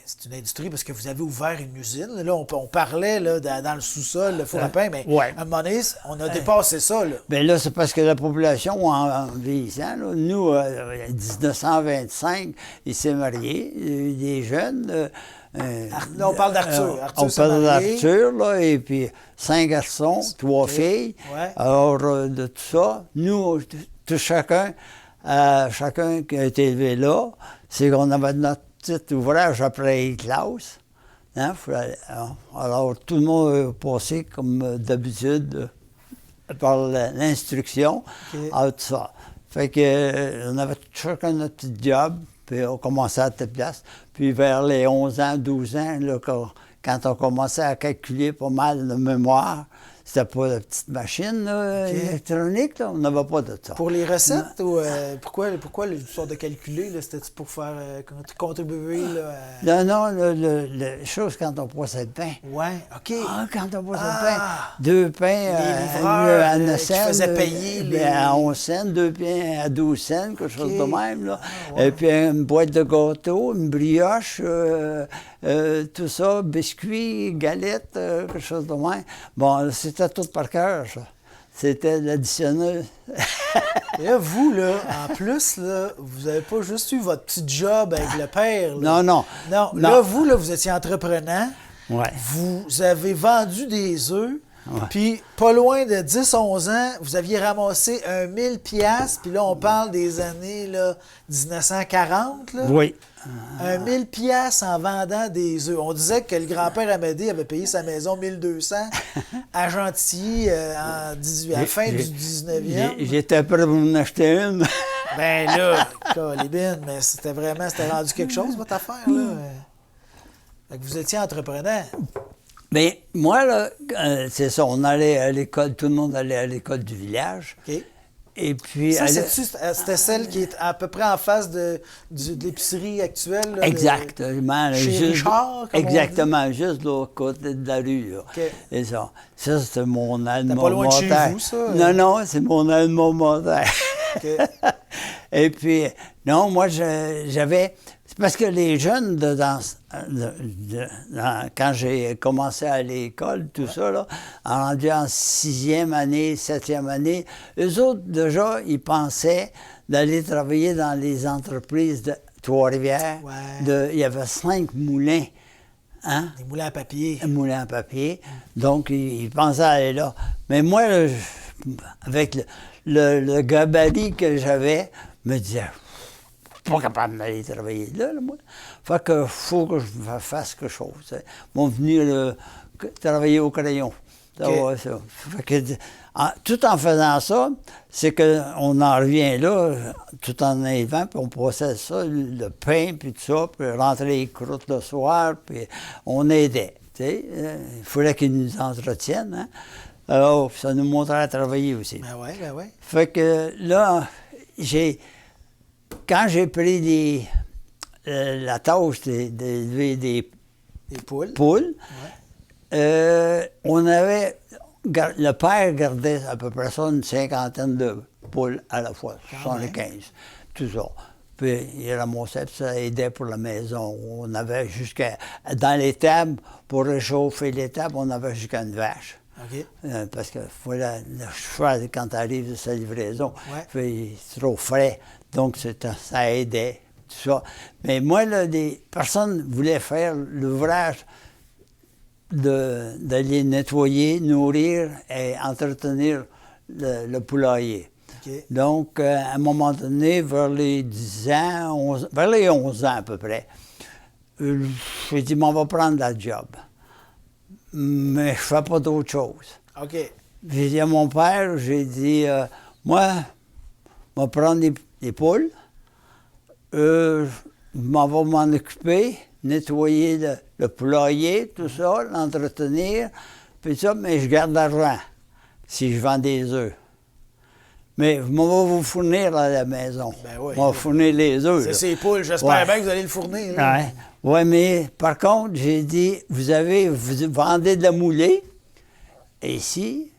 c'est une industrie parce que vous avez ouvert une usine. Là, on parlait là, dans le sous-sol, le four à pain, mais à un moment donné, on a dépassé ça. Là. Bien là, c'est parce que la population, en vieillissant, là, nous, en 1925, il s'est marié, il y a eu des jeunes. Là, on parle d'Arthur. On parle d'Arthur, là, et puis 5 garçons, 3 filles. Alors, de tout ça, nous, chacun qui a été élevé là, c'est qu'on avait notre petit ouvrage après les classes. Hein? Alors, tout le monde a passé, comme d'habitude, par l'instruction, à tout ça. Fait que, on avait chacun notre petit job, puis on commençait à telle place. Puis vers les 11 ans, 12 ans, là, quand on commençait à calculer pas mal de mémoire, c'était pas la petite machine électronique, là. On n'avait pas de ça. Pour les recettes, ou pourquoi l'histoire de calculer, c'était pour faire contribuer là, Non, la chose quand on passait le pain. Oui, OK. Quand on passait le pain, 2 pains à 9 cents. Qui faisaient payer à 11 cents, 2 pains à 12 cents, quelque chose de même. Là. Et puis une boîte de gâteau, une brioche, tout ça, biscuits, galettes, quelque chose de même. Bon, c'était tout par cœur, ça. C'était l'additionnel. Et là, vous, là, en plus, là, vous n'avez pas juste eu votre petit job avec le père. Là. Non. Là, vous étiez entreprenant. Ouais. Vous avez vendu des œufs. Puis, pas loin de 10-11 ans, vous aviez ramassé 1000 piastres. Puis là, on parle des années là, 1940. Là. Oui. 1000 piastres en vendant des œufs. On disait que le grand-père Amédée avait payé sa maison 1200 à Gentilly à la fin du 19e. J'étais prêt pour en acheter une. Ben là, Colibine, mais c'était rendu quelque chose, votre affaire, là. Fait que vous étiez entrepreneur. Bien, moi, là, c'est ça, on allait à l'école, tout le monde allait à l'école du village. OK. Et puis... Ça, c'était celle qui est à peu près en face de l'épicerie actuelle. Là, exactement. Chez Richard, comme exactement, juste de l'autre côté de la rue. Là. Okay. Et ça, c'était mon alma mater. Pas loin de chez vous, ça? Non, c'est mon alma mater. Okay. Et puis, non, moi, j'avais... C'est parce que les jeunes, quand j'ai commencé à l'école, tout ça, là, rendu en 6e année, 7e année, eux autres, déjà, ils pensaient d'aller travailler dans les entreprises de Trois-Rivières. Il y avait 5 moulins. Hein? Des moulins à papier. Un moulin à papier. Donc, ils pensaient aller là. Mais moi, là, avec le gabarit que j'avais, je me disais... pas capable d'aller travailler là, moi. Fait que faut que je fasse quelque chose. Ils vont venir travailler au crayon. Ça. Fait que, tout en faisant ça, c'est qu'on en revient là, tout en élevant, puis on processe ça, le pain, puis tout ça, puis rentrer les croûtes le soir, puis on aidait. Il fallait qu'ils nous entretiennent. Hein? Alors, ça nous montrait à travailler aussi. Ben oui. Fait que là, quand j'ai pris la tâche d'élever des poules, on avait... Le père gardait à peu près ça, une 50aine de poules à la fois, 75, tout ça. Puis il ramassait, puis ça aidait pour la maison. On avait dans les tables, pour réchauffer les tables, on avait jusqu'à une vache. Okay. Parce que le cheval, quand arrive de sa livraison, c'est trop frais. Donc, ça aidait, tout ça. Mais moi, là, des personnes voulaient faire l'ouvrage d'aller nettoyer, nourrir et entretenir le poulailler. Okay. Donc, à un moment donné, vers les 10 ans, vers les 11 ans à peu près, j'ai dit, on va prendre la job. Mais je ne fais pas d'autre chose. OK. J'ai dit à mon père, moi, je vais prendre des poules, je m'en occuper, nettoyer le poulailler, tout ça, l'entretenir, puis ça, mais je garde l'argent si je vends des œufs. Mais je vais vous fournir à la maison. Ben oui. Je vais vous fournir les œufs. C'est là. ces poules, j'espère bien que vous allez le fournir. là. Oui, mais par contre, j'ai dit, vous vendez de la moulée, ici,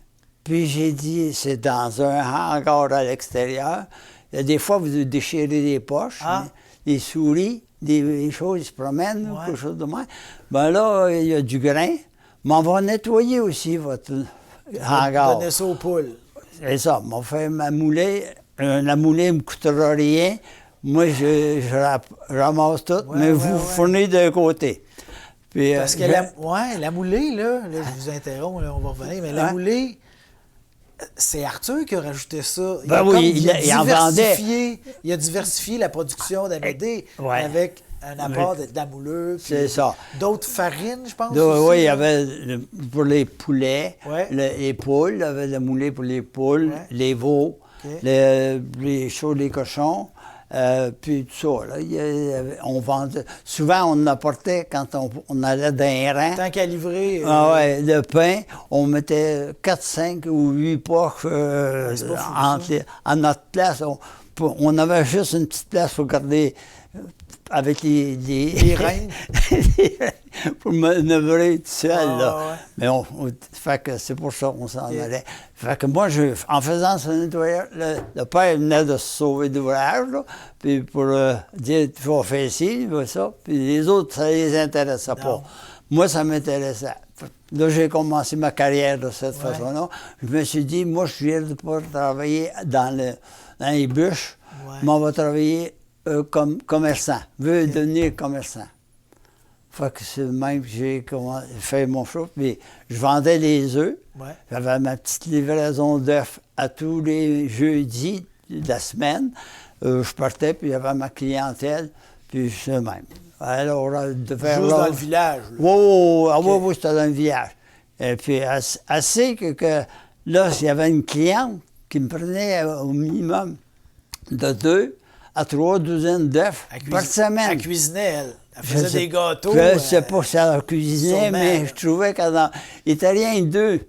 puis j'ai dit, c'est dans un hangar à l'extérieur. Il y a des fois, vous déchirez des poches, des souris, des choses, ils se promènent, quelque chose de même. Ben là, il y a du grain, mais on va nettoyer aussi votre hangar. Donnez ça aux poules. C'est ça, on fait ma moulée. La moulée ne me coûtera rien. Moi, je ramasse tout, mais vous fournissez d'un côté. Puis, parce que la moulée, là, je vous interromps, là, on va revenir, mais la moulée, c'est Arthur qui a rajouté ça. Il en vendait. Il a diversifié la production d'Amédée avec un apport de la moulure. C'est ça. D'autres farines, je pense. Oui, il y avait pour les poulets, les poules, il y avait la moulée pour les poules, les veaux, les choses, les cochons. Puis tout ça, là, on vendait. Souvent, on apportait quand on allait dans les rangs. Tant qu'à livrer. Le pain, on mettait 4, 5 ou 8 poches à notre place. On avait juste une petite place pour garder avec les reines. pour manœuvrer tout seul, là. Mais fait que c'est pour ça qu'on s'en allait. Fait que moi, en faisant ce nettoyage, le père venait de se sauver d'ouvrage, là, puis pour dire, tu vas faire ci, tu vas ça, puis les autres, ça les intéressait pas. Moi, ça m'intéressait. Là, j'ai commencé ma carrière de cette façon-là. Je me suis dit, moi, je viens de pas travailler dans les bûches, mais on va travailler comme commerçant. Je veux devenir commerçant. Fait que c'est même que j'ai fait mon show. Puis je vendais les œufs. J'avais ma petite livraison d'œufs à tous les jeudis de la semaine. Je partais, puis j'avais ma clientèle, puis c'est même. Alors, juste dans le village. Oui, c'était dans le village. Et puis, assez que là, s'il y avait une cliente qui me prenait au minimum de 2 à 3 douzaines d'œufs par semaine. Elle cuisinait, elle. Elle faisait des gâteaux. Je ne sais pas si elle cuisinait, mais je trouvais qu'il n'était rien que 2.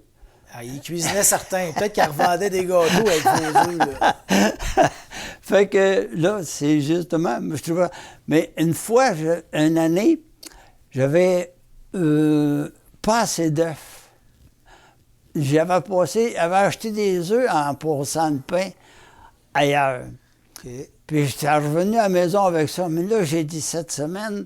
Il cuisinait certains. Peut-être qu'elle revendait des gâteaux avec vos œufs, là. Fait que là, c'est justement, je trouvais. Mais une fois, une année, j'avais pas assez d'œufs. J'avais acheté des œufs en passant le pain ailleurs. Puis j'étais revenu à la maison avec ça. Mais là, j'ai dit cette semaine,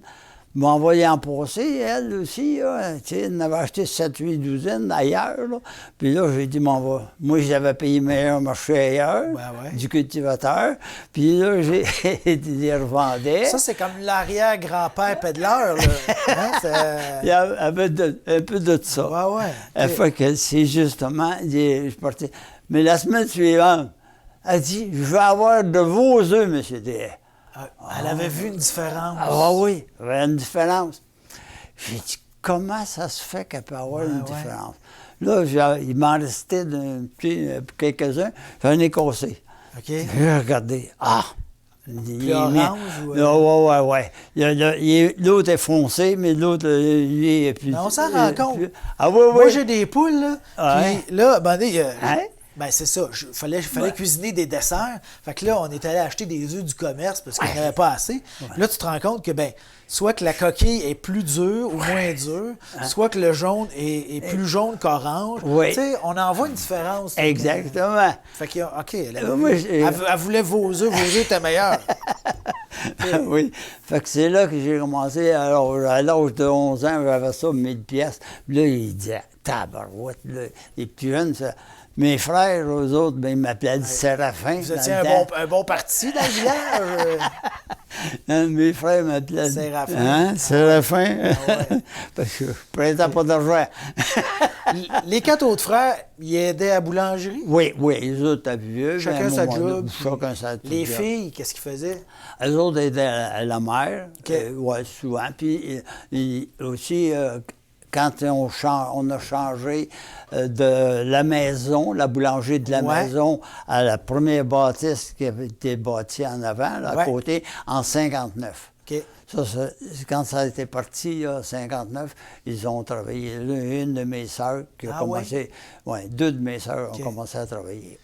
m'a envoyé en passer, elle aussi. Elle avait acheté 7-8 douzaines ailleurs. Là. Puis là, j'ai dit, moi, j'avais payé meilleur marché ailleurs, du cultivateur. Puis là, j'ai les revendais. Ça, c'est comme l'arrière-grand-père pédaleur. Il y avait un peu de ça. Fait que c'est justement, je partais. Mais la semaine suivante, elle dit, je veux avoir de vos œufs, M. D. Elle avait vu une différence. Oui, il y avait une différence. J'ai dit, comment ça se fait qu'elle peut avoir une différence? Là, il m'en restait quelques-uns, j'en ai cassé. J'ai regardé. Plus orange ou... L'autre est foncé, mais l'autre, lui, est plus... Non, on s'en rend compte. Oui. Moi, j'ai des poules, là. Puis là, ben c'est ça. Fallait cuisiner des desserts. Fait que là, on est allé acheter des œufs du commerce parce qu'on n'avait pas assez. Là, tu te rends compte que, soit que la coquille est plus dure ou moins dure, soit que le jaune est plus jaune qu'orange. Tu sais, on en voit une différence. Exactement. Fait que, OK, elle voulait vos œufs étaient meilleurs. Oui. Fait que c'est là que j'ai commencé. Alors, à l'âge de 11 ans, j'avais ça, 1000 pièces. Puis là, il disait, tabarouette, les plus jeunes, ça... Mes frères, eux autres, ils m'appelaient Séraphin. Vous étiez un bon parti dans le village? Mes frères m'appelaient Séraphin. Séraphin. Parce que je ne prêtais pas d'argent. Les 4 autres frères, ils aidaient à la boulangerie? Oui, les autres étaient vieux. Chacun sa job. Les job. filles, qu'est-ce qu'ils faisaient? Elles autres aidaient à la mère, souvent. Puis aussi, quand on a changé de la maison, la boulangerie de la maison, à la première bâtisse qui avait été bâtie en avant, là, à côté, en 59. OK. Ça, quand ça a été parti, en 59, ils ont travaillé. Une de mes sœurs qui a commencé... Oui, deux de mes sœurs ont commencé à travailler.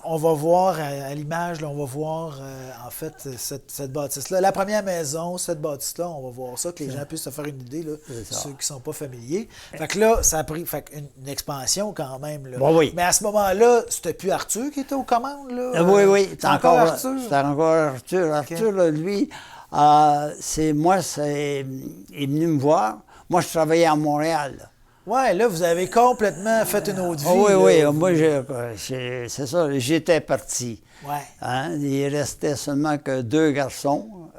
On va voir à l'image, là, on va voir en fait cette bâtisse-là. La première maison, cette bâtisse-là, on va voir ça, que les gens puissent se faire une idée, là, ceux qui ne sont pas familiers. Fait que là, ça a pris une expansion quand même. Là. Bon, oui. Mais à ce moment-là, c'était plus Arthur qui était aux commandes? Là? Oui. C'était encore Arthur? C'était encore Arthur. Arthur, là, lui, il est venu me voir. Moi, je travaillais à Montréal. Là. Oui, là, vous avez complètement fait une autre vie. Oui, là. moi, c'est ça, j'étais parti. Ouais. Hein? Il restait seulement que deux garçons,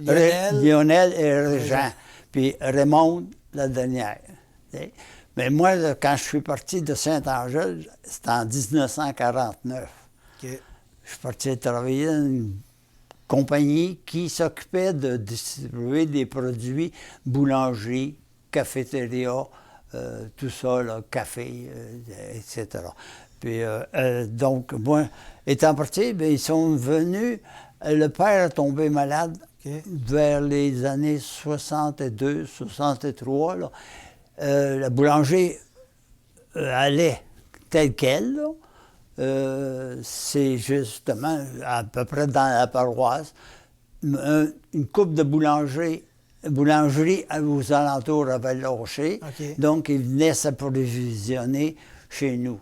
Lionel et Régent, puis Raymond, la dernière. Mais moi, là, quand je suis parti de Saint-Angèle, c'était en 1949. OK. Je suis parti travailler dans une compagnie qui s'occupait de distribuer des produits boulangerie, cafétéria, tout ça, là, café, etc. Puis, donc, moi, étant parti, bien, ils sont venus. Le père est tombé malade vers les années 62, 63. Là. La boulangerie allait telle qu'elle. C'est justement à peu près dans la paroisse. Une coupe de boulangerie aux alentours avait lâché. Donc, ils venaient s'approvisionner chez nous.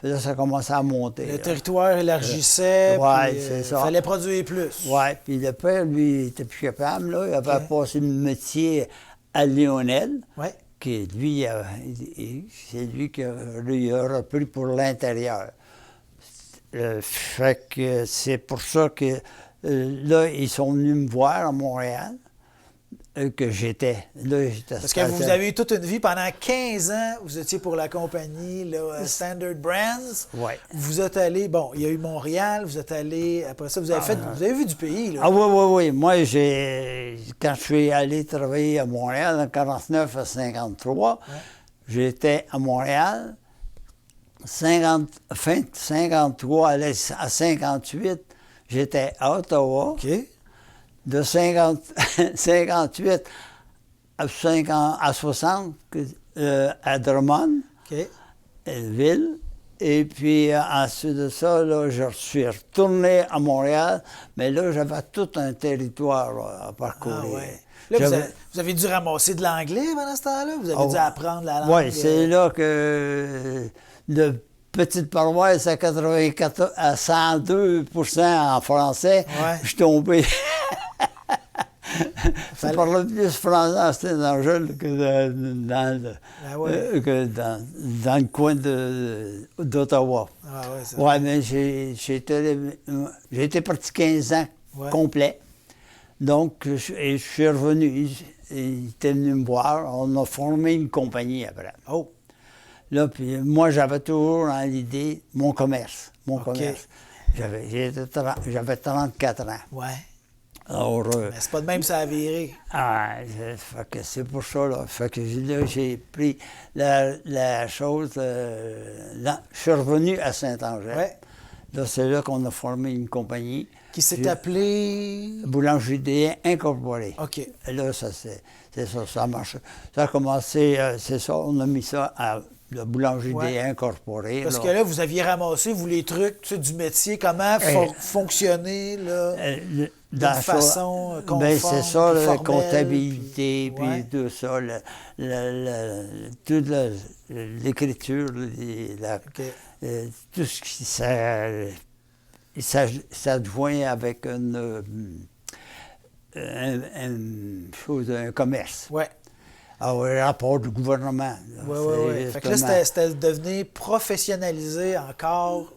Là, ça commençait à monter. Le territoire élargissait, c'est ça. Il fallait produire plus. Oui, puis le père, lui, il était plus capable. Là. Il avait passé le métier à Lionel, qui, lui, c'est lui qui a repris pour l'intérieur. Fait que c'est pour ça que là, ils sont venus me voir à Montréal. Que j'étais. Parce que vous avez eu toute une vie, pendant 15 ans, vous étiez pour la compagnie là, Standard Brands. Oui. Vous êtes allé, bon, il y a eu Montréal, vous êtes allé, après ça, vous avez vu du pays. Là. Ah oui. Moi, quand je suis allé travailler à Montréal, en 49 à 53, j'étais à Montréal. Fin 53 à 58, j'étais à Ottawa. OK. De 58 à 60 à Drummond, ville. Et puis ensuite de ça, là, je suis retourné à Montréal, mais là, j'avais tout un territoire là, à parcourir. Là, vous avez dû ramasser de l'anglais pendant ce temps-là? Vous avez dû apprendre la langue? Oui, c'est là que de petite paroisse à 84 à 102 % en français, je suis tombé. Ça parlait plus français à Saint-Angèle que dans le coin d'Ottawa. Mais j'ai été parti 15 ans complet. Donc, je suis revenu. Il était venu me voir. On a formé une compagnie après. Là, puis moi, j'avais toujours dans l'idée mon commerce. J'avais 34 ans. Alors, mais c'est pas de même ça a viré. C'est pour ça, là. Fait que là, j'ai pris la chose... là, je suis revenu à Saint-Angèle. Là, c'est là qu'on a formé une compagnie. Qui s'est appelée... Boulangerie des Incorporée. OK. Et là, c'est ça, ça marche. Ça a commencé, c'est ça, on a mis ça à la Boulangerie des Incorporée. Parce que là, vous aviez ramassé, vous, les trucs du métier, comment fonctionner, là... de façon conforme, ben, c'est ça, la formelle, comptabilité, puis tout ça, toute l'écriture, tout ce qui s'adjoint avec un commerce. Alors, le rapport du gouvernement. Fait que là, c'était devenu professionnalisé encore.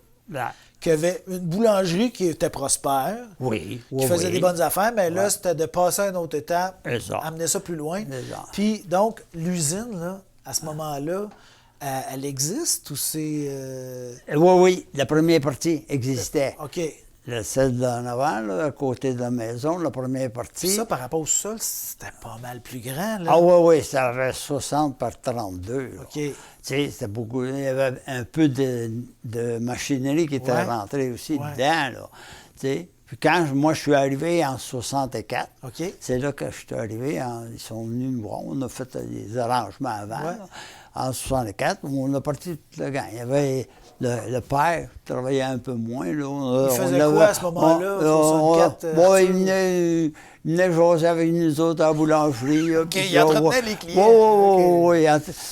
Qu'il y avait une boulangerie qui était prospère, qui faisait des bonnes affaires, mais là, c'était de passer à une autre étape, amener ça plus loin. Puis, donc, l'usine, là, à ce moment-là, elle existe ou c'est... Oui, la première partie existait. OK. celle d'en avant, là, à côté de la maison, la première partie. Puis ça, par rapport au sol, c'était pas mal plus grand, là. Ah oui, ça avait 60 par 32. Là. OK. Tu sais, c'était beaucoup. Il y avait un peu de machinerie qui était rentrée aussi dedans, là. Tu sais. Puis quand moi, je suis arrivé en 64, c'est là que je suis arrivé. Ils sont venus me voir. On a fait des arrangements avant. Là. En 64, on a parti toute la gang. Il y avait le père qui travaillait un peu moins. Là. Il faisait quoi à ce moment-là, 64? Il venait jaser avec nous autres à la boulangerie. OK, il entretenait les clients. Oui.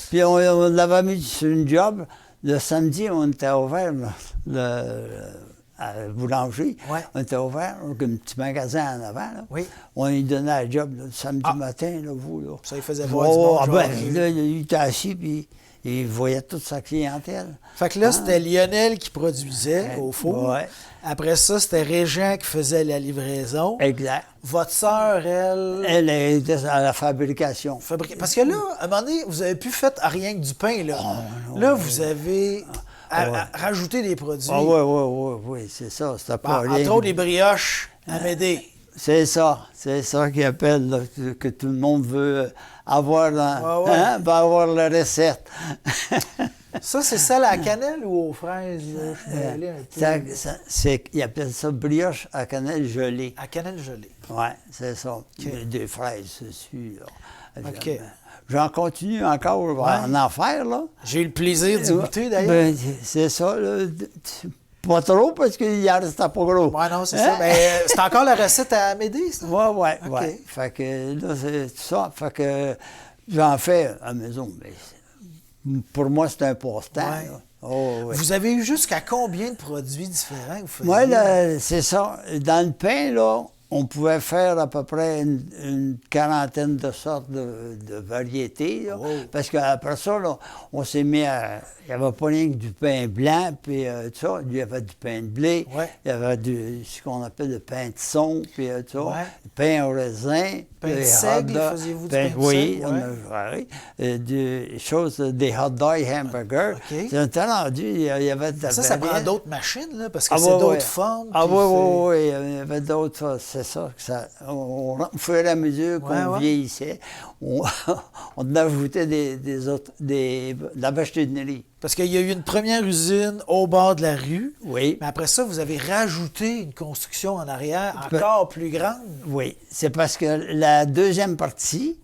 Puis on l'avait mis sur une job. Le samedi, on était ouvert, à la boulangerie. On était ouvert, un petit magasin en avant. Là. On lui donnait la job le samedi matin, là, vous. Là. Ça, il faisait voir du monde. Là, il était assis, puis il voyait toute sa clientèle. Fait que là, c'était Lionel qui produisait au four. Après ça, c'était Régent qui faisait la livraison. Exact. Votre sœur, elle... Elle était à la fabrication. Parce que là, à un moment donné, vous n'avez plus fait rien que du pain, là. Là, vous avez... rajouter des produits. Oui, c'est ça. C'était pas rien. Entre autres, les brioches à Médée. C'est ça qu'ils appellent, là, que tout le monde veut avoir, avoir la recette. Ça, c'est ça à la cannelle ou aux fraises? Ils appellent ça brioche à cannelle gelée. À cannelle gelée. Oui, c'est ça. Des fraises dessus, là. OK. J'en continue encore en faire, là. J'ai eu le plaisir d'y goûter, d'ailleurs. C'est ça, là. Pas trop, parce qu'il en restait pas gros. Oui, non, c'est ça. Mais c'est encore la recette à Médée, ça? Oui. Fait que là, c'est tout ça. Fait que j'en fais à la maison. Mais pour moi, c'est un passe-temps. Vous avez eu jusqu'à combien de produits différents que vous faisiez? Moi, là, c'est ça. Dans le pain, là, on pouvait faire à peu près une quarantaine de sortes de variétés. Là, parce qu'après ça, là, on s'est mis à... Il n'y avait pas rien que du pain blanc, puis tout ça. Il y avait du pain de blé, il y avait ce qu'on appelle le pain de son, puis tout ça. Du pain au raisin. Pain de seigle, faisiez-vous du pain de seigle? Oui, des choses, des hot dog hamburgers. C'est un temps rendu, il y avait... Ça prend d'autres machines, là, parce que c'est d'autres formes. Oui, il y avait d'autres... C'est ça. Au fur et à mesure qu'on vieillissait, on ajoutait de la vache-ténerie. Parce qu'il y a eu une première usine au bord de la rue. Oui. Mais après ça, vous avez rajouté une construction en arrière encore plus grande. Oui. C'est parce que la deuxième partie,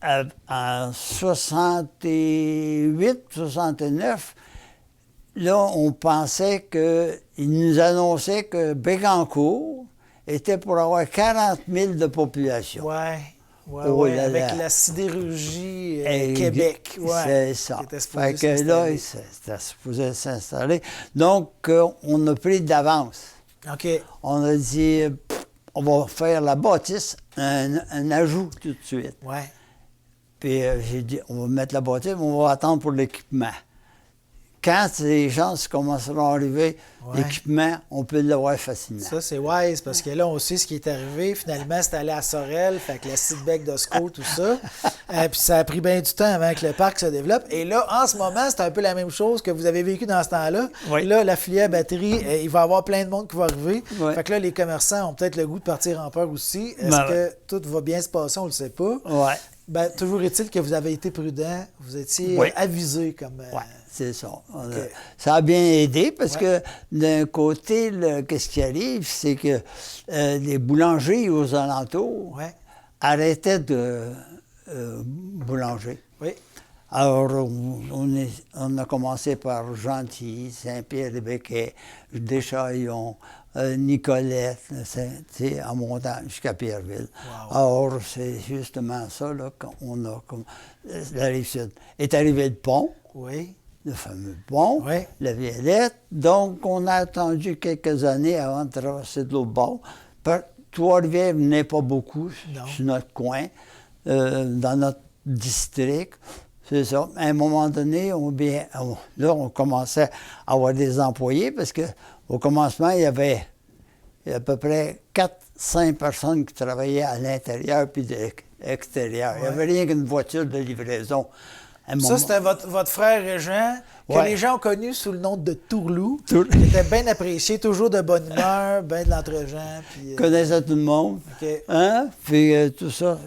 en 68, 69, là, on pensait qu'ils nous annonçaient que Bécancour était pour avoir 40 000 de population. Avec la sidérurgie Québec. C'est ça. Fait que là, c'était supposé s'installer. Donc, on a pris d'avance. OK. On a dit, on va faire la bâtisse, un ajout tout de suite. Puis j'ai dit, on va mettre la bâtisse, mais on va attendre pour l'équipement. Quand les gens commenceront à arriver, l'équipement, on peut l'avoir facilement. Ça, c'est wise, parce que là, on sait ce qui est arrivé. Finalement, c'est allé à Sorel, fait que la Sidbec d'Osco, tout ça. Puis ça a pris bien du temps avant que le parc se développe. Et là, en ce moment, c'est un peu la même chose que vous avez vécu dans ce temps-là. Là, la filière batterie, il va y avoir plein de monde qui va arriver. Fait que là, les commerçants ont peut-être le goût de partir en peur aussi. Est-ce que tout va bien se passer? On ne le sait pas. Toujours est-il que vous avez été prudent, vous étiez avisé comme... C'est ça. Ça a bien aidé parce que d'un côté, qu'est-ce qui arrive, c'est que les boulangers aux alentours arrêtaient de boulanger. Alors, on a commencé par Gentilly, Saint-Pierre-des-Béquets, Deschaillons, Nicolette, en montant jusqu'à Pierreville. Alors, c'est justement ça là, qu'on a... La Rive-Sud. Est arrivé le pont. Le fameux pont, la Violette. Donc, on a attendu quelques années avant de traverser de l'autre bord. Trois-Rivières venait pas beaucoup sur notre coin, dans notre district. C'est ça. À un moment donné, on commençait à avoir des employés parce qu'au commencement, il y avait à peu près 4-5 personnes qui travaillaient à l'intérieur puis à l'extérieur. Il n'y avait rien qu'une voiture de livraison À un Ça, moment- c'était votre frère Régent, que Ouais. les gens ont connu sous le nom de Tourlou, Tour- qui était bien apprécié, toujours de bonne humeur, bien de l'entre-gens. Puis, connaissait tout le monde. OK. Hein? Puis tout ça.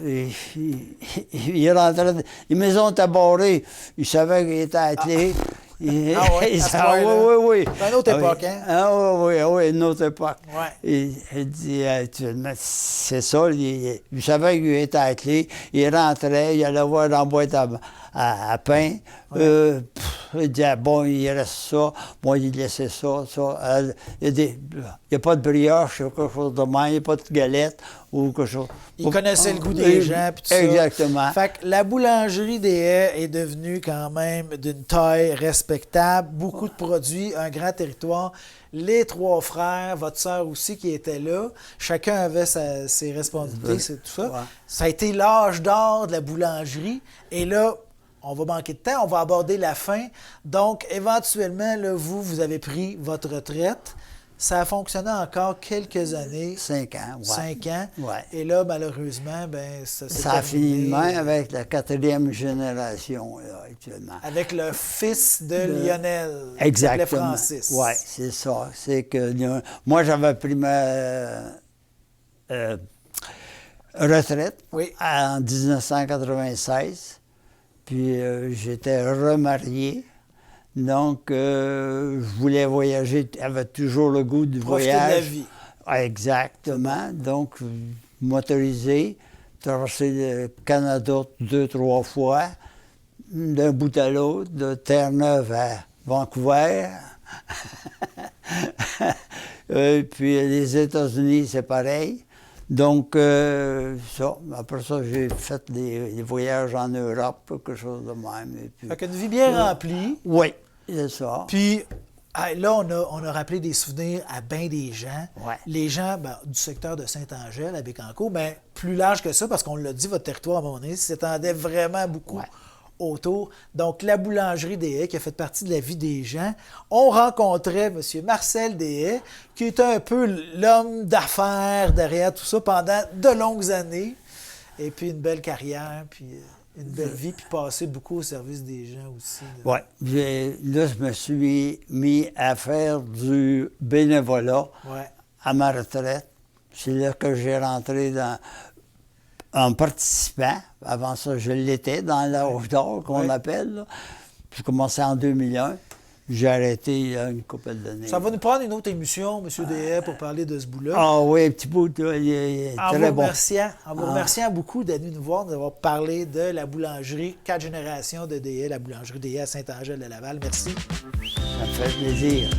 Il rentrait. Les maisons étaient barrées. Il savait qu'il était attelé. Ah ouais, à ce point-là. Oui. C'est une autre Ah époque, oui. hein? Oui, une autre époque. Ouais. Il dit, c'est ça, il savait qu'il était attelé. Il rentrait, il allait voir dans la boîte à pain. Il disait, bon, il reste ça. Bon, il laissait ça. Il n'y a pas de brioche, ou quelque chose de même, il n'y a pas de galette ou quelque chose. Il connaissait le goût des gens, puis tout ça. Exactement. Fait que la boulangerie des Haies est devenue quand même d'une taille respectable, beaucoup de produits, un grand territoire. Les trois frères, votre sœur aussi qui était là, chacun avait ses responsabilités, c'est tout ça. Ouais. Ça a été l'âge d'or de la boulangerie. Et là, on va manquer de temps, on va aborder la fin. Donc, éventuellement, là, vous avez pris votre retraite. Ça a fonctionné encore quelques années. 5 ans, oui. 5 ans. Ouais. Et là, malheureusement, ben, ça s'est Ça a fini de terminé même avec la 4e génération, là, actuellement. avec le fils de Lionel, qui s'appelait Exactement. Francis. Oui, c'est ça. C'est que moi, j'avais pris ma retraite Oui. en 1996, puis j'étais remarié. Donc, je voulais voyager, j'avais toujours le goût du Profiter voyage. de la vie. Exactement. Donc, motorisé, traverser le Canada 2-3 fois, d'un bout à l'autre, de Terre-Neuve à Vancouver. Et puis les États-Unis, c'est pareil. Donc, ça. Après ça, j'ai fait des voyages en Europe, quelque chose de même. Et puis, Fait qu'une vie bien remplie. oui, c'est ça. Puis là, on a rappelé des souvenirs à bien des gens. Ouais. Les gens du secteur de Saint-Angèle, à Bécancour, bien, plus large que ça, parce qu'on l'a dit, votre territoire, à un moment donné, s'étendait vraiment beaucoup Ouais. autour. Donc, la boulangerie des Haies, qui a fait partie de la vie des gens, on rencontrait M. Marcel des Haies, qui était un peu l'homme d'affaires derrière tout ça pendant de longues années. Et puis, une belle carrière, puis une belle vie, puis passer beaucoup au service des gens aussi. là. Oui. Là, je me suis mis à faire du bénévolat Ouais. à ma retraite. C'est là que j'ai rentré en participant. Avant ça, je l'étais dans l'âge d'or, qu'on Ouais. appelle. Là. J'ai commencé en 2001. J'ai arrêté il y a une couple d'années. Ça va nous prendre une autre émission, M. Deshaies, pour parler de ce bout-là. Ah oui, un petit bout, là, il est En très vous bon. remerciant beaucoup d'être venu nous voir, d'avoir parlé de la boulangerie 4 générations de Deshaies, la boulangerie Deshaies à Saint-Angèle de Laval. Merci. Ça me fait plaisir.